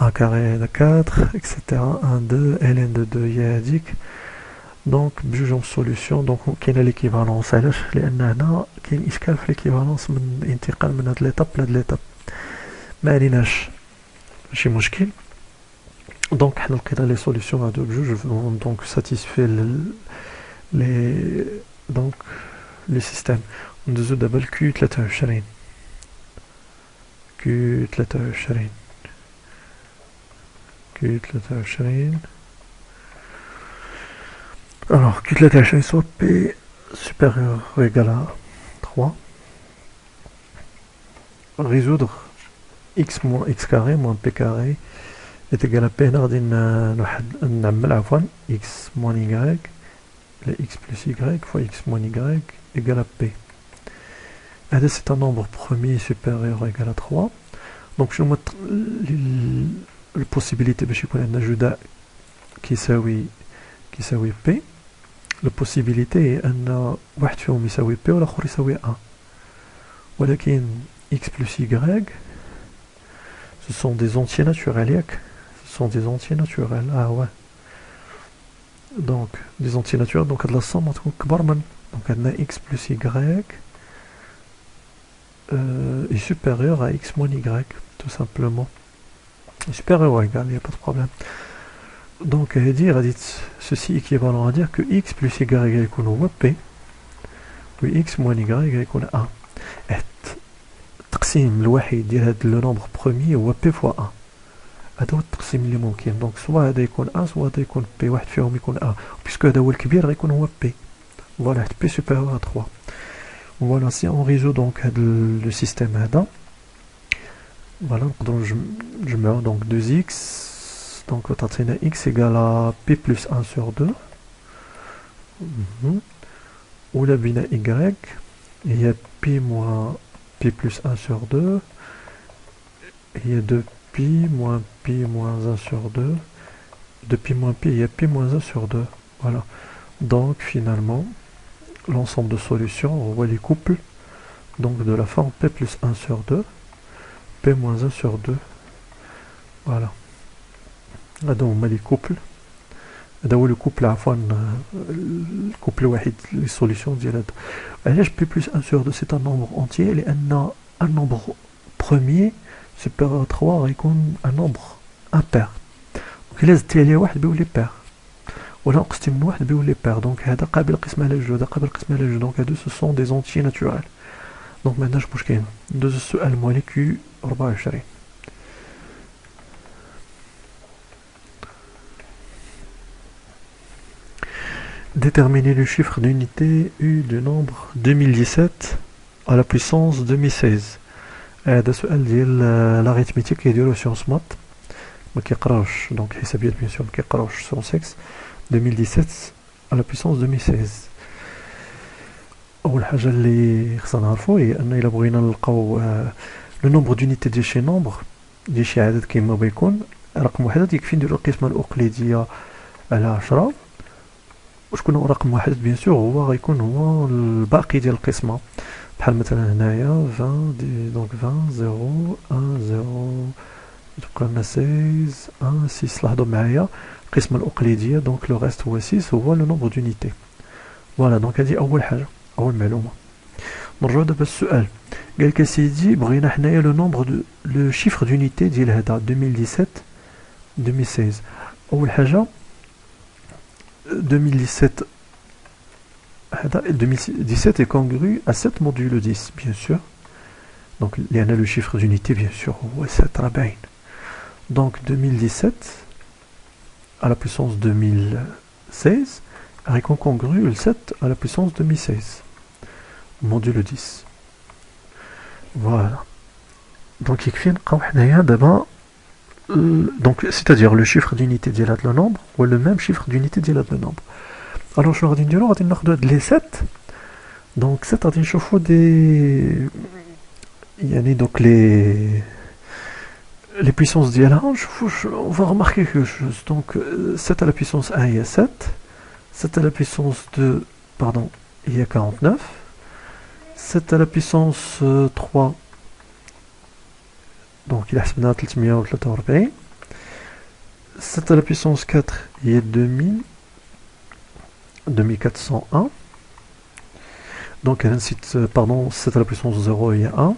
a carré de 4 etc 1 2 ln de 2 هي هاديك. دونك بجوج سوليسيون دونك كاينه ليكيفالونس. علاش؟ لان هنا كاين اشكال في ليكيفالونس من الانتقال من هاد ليطاب لهاد ليطاب. ما عليناش ماشي مشكل. دونك حنا لقينا لي سوليسيون هادو بجوج دونك ساتيسفي لي دونك لي سيستيم. ندوزو دابا ل كيو 23 كيو 23 كيو 23. Alors, Q23 soit P supérieur ou égal à 3. Résoudre x moins x carré moins p carré est égal à P. X moins y, le x plus y fois x moins y égale à P. Et c'est un nombre premier supérieur ou égal à 3. Donc, je vais mettre la possibilité de jouer qui s'appelle P. La possibilité est أن واحد فيهم يساوي P والآخر يساوي A. ولكن X plus Y ce sont des entiers naturels ياك. Ce sont des entiers naturels. Ah ouais. Donc des entiers naturels donc هاد la somme غتكون كبر من donc عندنا X plus Y est supérieur à X moins Y tout simplement. Est supérieur ou égal, il n'y a pas de problème. Donc ceci équivalent à dire que x plus y يكون هو p و x moins y يكون a. التقسيم الوحيد ديال هاد لو نومبر بروميي هو p fois a. هذا هو التقسيم اللي ممكن. دونك سوا هذا يكون a سوا هذا يكون p. واحد فيهم يكون a بيسكو هذا هو الكبير غيكون هو p. فوالا p supérieur à 3. Voilà, si on résout donc le système هذا voilà نقدروا نجمعوا donc 2x. Donc, x égale à p plus 1 sur 2. Ou la bina y, il y a p moins p plus 1 sur 2. Il y a 2pi moins pi moins 1 sur 2. De pi moins pi, il y a pi moins 1 sur 2. Voilà. Donc, finalement, l'ensemble de solutions, on voit les couples. Donc, de la forme p plus 1 sur 2, p moins 1 sur 2. Voilà. هذا هما لي كوبل. هذا هو لو كوبل عفوا الكوبل الوحيد لي سوليسيون ديال هذا. علاش بي بلس 1 سور 2 سي ان نومبر اونتيي؟ لان ان نومبر بروميي سوبيريور 3 غيكون ان نومبر امبير. دونك الا زدتي عليه واحد بيولي بير ولا نقصتي من واحد بيولي بير. دونك هذا قابل للقسم على جوج هذا قابل للقسم على جوج. دونك هادو سو سون دي زونتيي ناتورال. دونك ما عندناش مشكل. ندوزو السؤال الموالي كيو 24. Déterminer le chiffre d'unité U du nombre 2017 à la puissance 2016. هذا سؤال ديال l'arithmétique كيديرو سيونس مات ما كيقراوش دونك حسابيات بيان سور ما كيقراوش سيونس اكس 2017 à la puissance 2016. اول حاجه اللي خصنا نعرفو هي ان الا بغينا نلقاو لو نومبر دونيتي ديال شي نومبر ديال شي عدد كيما بيكون رقم واحد يكفي نديرو القسمه الاقليديه على 10. وشكون هو رقم واحد بيان سور هو غيكون هو الباقي ديال القسمه. بحال مثلا هنايا 20 دونك 20 0 1 0 تبقى لنا 16 1 6. لاحظوا معايا القسمه الاقليديه دونك لو ريست هو 6 هو لو نومبر دونيتي. فوالا دونك هذه اول حاجه اول معلومه. نرجعو دابا السؤال قال لك سيدي بغينا حنايا لو نومبر لو شيفر دونيتي ديال هذا 2017 2016. اول حاجه 2017 est congru à 7 modulo 10 bien sûr. Donc il y en a le chiffre d'unité bien sûr هو 7 راه باين. Donc 2017 à la puissance 2016 est congru le 7 à la puissance 2016 modulo 10. Voilà. Donc يكفي نبقاو حنايا دابا donc c'est-à-dire le chiffre d'unité ديال هاد le nombre ou le même chiffre d'unité ديال هاد le nombre. Alors شنو غادي نديرو غادي ناخدو هاد لي 7 donc 7 غادي نشوفو دي يعني donc les puissances ديالها on va remarquer quelque chose. Donc 7 à la puissance 1 il y a 7, 7 à la puissance 2 pardon il y a 49, 7 à la puissance 3 donc il a 343, 7 à la puissance 4 il y a 2000, 2401, donc pardon 7 à la puissance 0 il y a 1,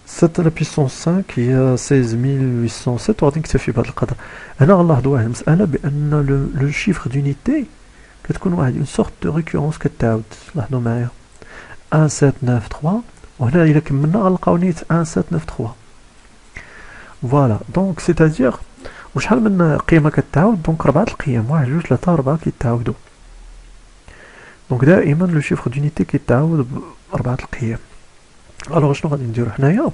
7 à la puissance 5 il y a 16807 وغادي نكتفي بهذا القدر. هنا غنلاحظوا واحد المسألة بأن لو شيفر دونيتي كتكون واحد اون سورت دو ريكورونس كتعاود. لاحظوا معايا 1793 وهنا إلا كملنا غنلقاو نيت 1793. فوالا دونك سيتادير وشحال من قيمة كتعاود دونك 4 القيم 1 2 3 4 كيتعاودوا. دونك دائما لو شيفر دونيتي كيتعاود ب4 القيم. الوغ شنو غادي نديرو حنايا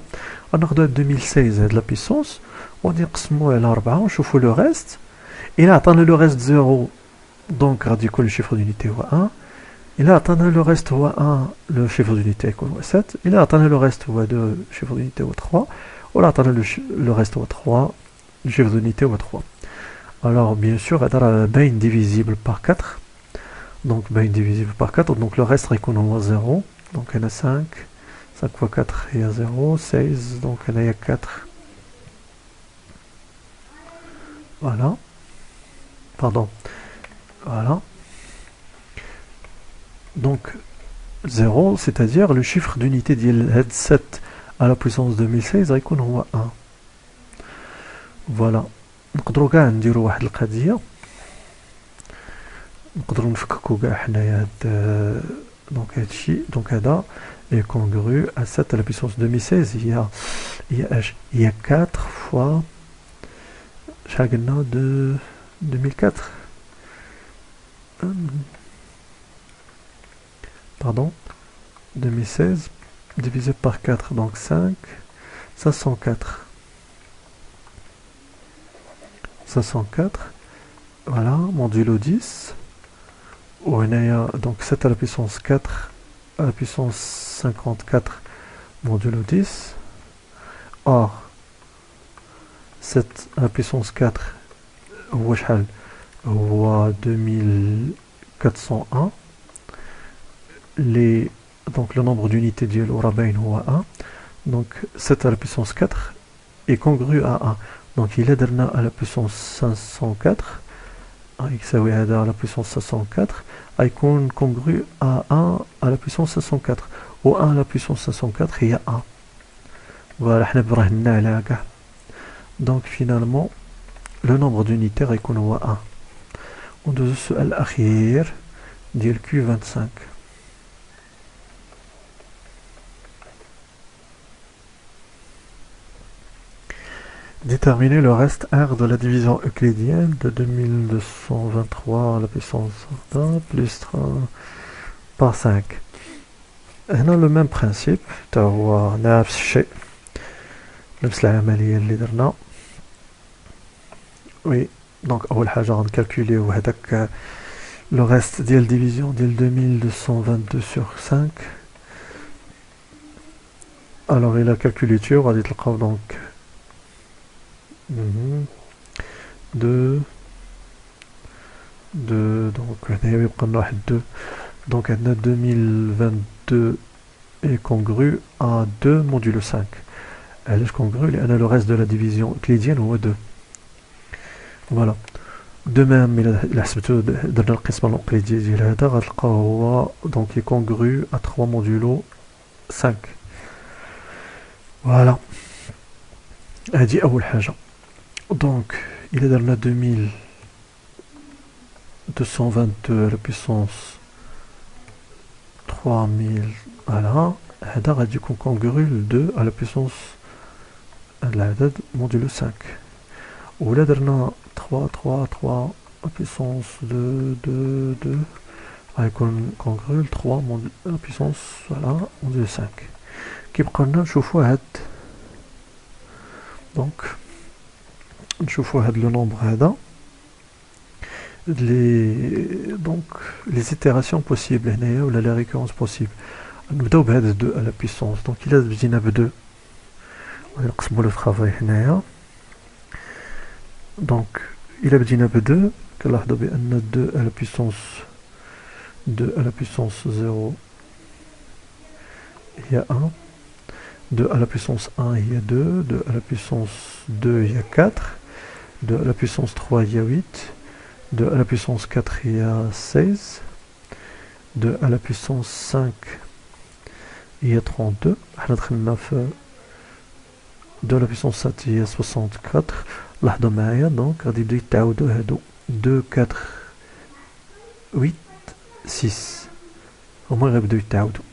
غناخدو هاد 2016 هاد لا بيسونس وغادي نقسموه على 4 ونشوفو لو ريست. إلا عطانا لو ريست 0 دونك غادي يكون لو شيفر دونيتي هو 1. إلا عطانا لو ريست هو 1 لو شيفر دونيتي يكون هو 7. إلا عطانا لو ريست هو 2 شيفر دونيتي هو 3. ولا عطانا لو ريست هو 3 لو شيفر دونيتي هو 3. Alors bien sûr هذا باين ديفيزيبل بار 4 donc باين ديفيزيبل بار 4 donc le reste غيكون هو 0 donc هنا 5 5 fois 4 il y a 0 16 donc هنا il y a 4 voilà pardon voilà donc 0 c'est-à-dire le chiffre d'unité ديال 7 à la puissance 2016 غيكون هو 1. voilà نقدروا كاع نديروا واحد القضيه نقدروا نفككوا كاع حنايا هاد دونك هادشي دونك هذا est congru à 7 à la puissance 2016 il y a 4 fois شحال قلنا de 2004 pardon 2016 divisé par 4 donc 5 504 voilà modulo 10 وهنايا donc 7 à la puissance 4 à la puissance 54 modulo 10 or 7 à la puissance 4 هو شحال هو 2401 les donc le nombre d'unités ديالو راه باين هو 1 donc 7 à la puissance 4 est congru à 1 donc il est درنا à la puissance 504 يساوي هذا à la puissance 504 غيكون congru à 1 à la puissance 504 و 1 à la puissance 504 هي 1 voilà حنا برهنا عليها كاع donc finalement le nombre d'unités غيكون هو 1 وندوزو السؤال الأخير ديال Q25 déterminer le reste R de la division euclidienne de 2223 à la puissance 1 plus 30 par 5. هنا le même principe تا هو نفس الشيء نفس العملية اللي درنا. وي دونك أول حاجة غنكالكوليو هداك le reste ديال division ديال 2222 sur 5. alors إلا كالكوليتو غادي تلقاو دونك 2 donc هنايا يبقى لنا واحد 2 donc عندنا 2022 est congru à 2 modulo 5. علاش congru لأن le reste de la division euclidienne هو 2. voilà de même إلا حسبتو درنا القسمة الأوقليدية ديال هذا غتلقاو هو donc est congru à 3 modulo 5. voilà هادي أول حاجة. donc il est درنا 2222 à la puissance 3000 voilà هذا غادي يكون congru ل 2 à la puissance العدد modulo 5. ولا درنا 3 3 3 à puissance 2 2 2 غيكون congru ل 3 à la puissance voilà modulo 5. كيبقى لنا نشوفوا هاد دونك نشوفوا هاد لو نومبر هذا les itérations possibles هنايا ولا les récurrences possibles. نبداو بهذا 2 à la puissance. دونك الا بدينا ب 2 غادي نقسموا لو طرافاي هنايا. دونك الا بدينا ب 2 كنلاحظوا بان 2 à la puissance 0 هي 1, 2 à la puissance 1 il y a 2, 2 à la puissance 2 il y a 4, 2 à la puissance 3 il y a 8, 2 à la puissance 4 il y a 16, 2 à la puissance 5 il y a 32, حنا دخلنا في 2 à la puissance 7 il y a 64. لاحظوا معايا دونك غادي يبداو يتعاودوا هادو 2 4 8 6 هما غيبداو يتعاودوا.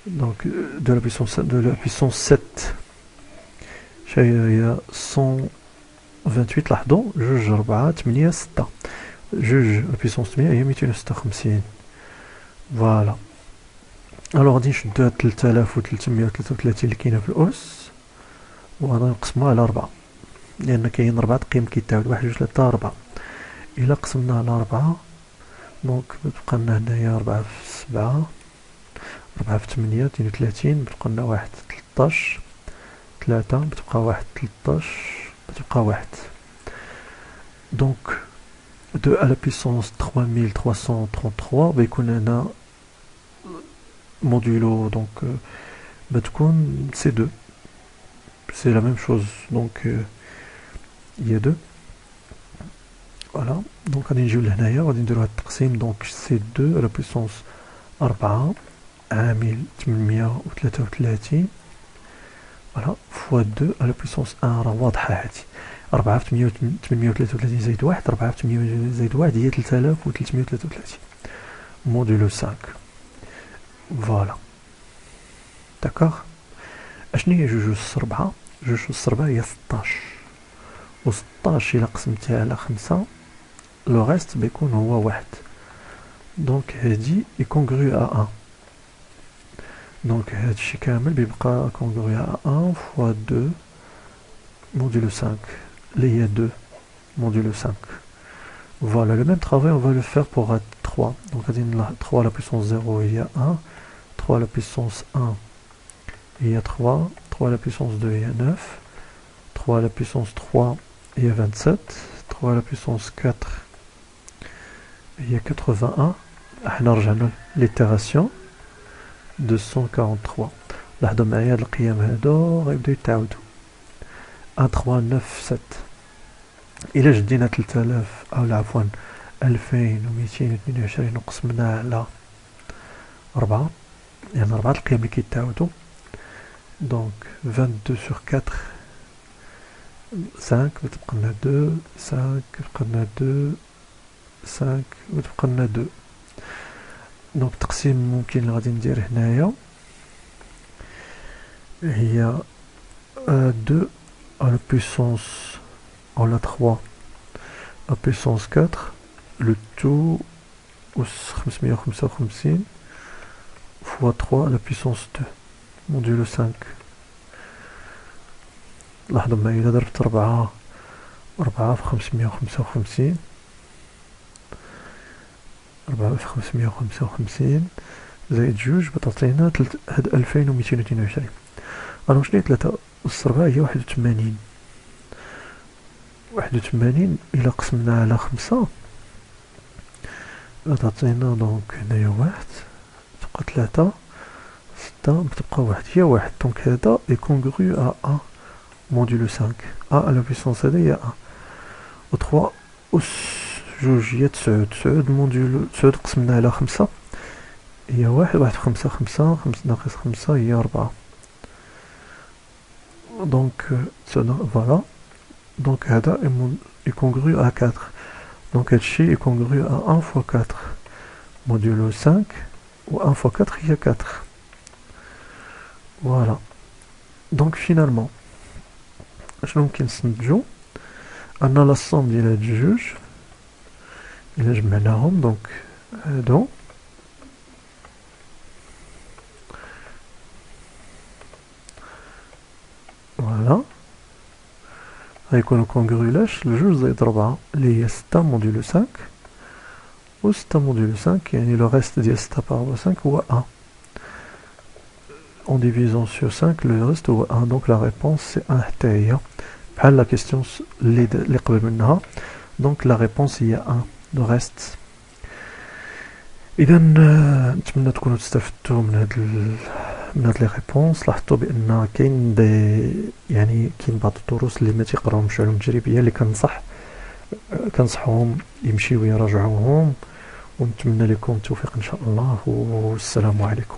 دونك 2 à la puissance 7 هي 128. لاحظوا 2 4 8 6 2 la puissance 8 هي 256. فوالا. الوغ غادي نشدو هاد 3333 اللي كاينه في الأس وغادي نقسموها على 4 لأن كاين 4 قيم كيتعاود 1 2 3 4. إلا قسمناها على 4 دونك بتبقى لنا هنايا 4 في 7 4 في 8 32 بتبقى لنا 1 13 3 بتبقى 1 13 بتبقى 1. دونك 2 à la puissance 3333 بيكون هنا modulo donc بتكون c'est 2, c'est la même chose donc il y a 2. voilà donc غادي نجيو لهنايا غادي نديرو هاد التقسيم دونك c'est 2 à la puissance 4 عامل 833 voilà fois 2 à la puissance 1 راه واضحة هادي 4 في 833 زائد 1 4 في 800 زائد 1 هي 3333 modulo 5. فوالا داكوغ. اشنو هي 2 أس 4؟ 2 أس 4 هي 16 و 16 الا قسمتها على 5 لو غيست بيكون هو 1 دونك هادي يكونغرو ا 1 دونك هادشي كامل بيبقى كونغرو ا 1 فوا 2 modulo 5 اللي هي 2 modulo 5. Voilà, le même travail, on va le faire pour 3. Donc, 3 à la puissance 0, il y a 1. 3 à la puissance 1, il y a 3. 3 à la puissance 2, il y a 9. 3 à la puissance 3, il y a 27. 3 à la puissance 4, il y a 81. L'itération 243. لاحظوا معايا هاد القيم هادو غيبداو يتعاودوا 1 3 9 7. إلا جدينا 3000 أو عفوا 2222 وقسمناه على 4 يعني 4 القيم اللي كيتعاودوا دونك 22 sur 4 5 بتبقى لنا 2 5 بتبقى لنا 2 5 بتبقى لنا 2. دونك التقسيم ممكن اللي غادي ندير هنايا هي 2 à la puissance on a 3 à puissance 4 le tout أس 555 fois 3 à la puissance 2 modulo 5. لاحظوا معايا إلا ضربت 4 في 555 4 في 555 زائد 2 بتعطينا هاد 2222. أنا شنو هي 3 أس 4 هي 81. 81 إلا قسمنا على 5 تعطينا دونك هنايا 1 تبقى 3 6 بتبقى 1 هي 1 دونك هذا يكونغرو à 1 modulo 5 1 à la puissance هذا هي 1 و 3 أس 2 هي 9 9 modulo 9 قسمنا على 5 هي 1 1 في 5 5 5 ناقص 5 هي 4 دونك فوالا دونك هذا يكونغرو à 4 دونك هادشي يكونغرو à 1 fois 4 modulo 5 و 1 fois 4 هي 4. فوالا دونك فينالمون شنو ممكن نستنتجو ان لا صوم ديال هاد الجوج الا جمعناهم دونك هادو فوالا غيكونوا كونغرولاش لجوج زائد 4 اللي هي 6 موديلو 5 و 6 موديلو 5 يعني لو ريست ديال 6 بارابول 5 هو 1 en divisant sur 5 le reste هو 1 donc la réponse c'est 1 حتى هي بحال لا كيستيون اللي قبل منها donc la réponse هي 1 le reste. اذا نتمنى تكونوا تستفدتوا من هاد لي ريبونس. لاحظتوا بان كاين يعني كاين بعض الدروس اللي ما تيقراوهمش علوم تجريبيه اللي كنصحهم يمشيو يراجعوهم، ونتمنى لكم التوفيق ان شاء الله، والسلام عليكم.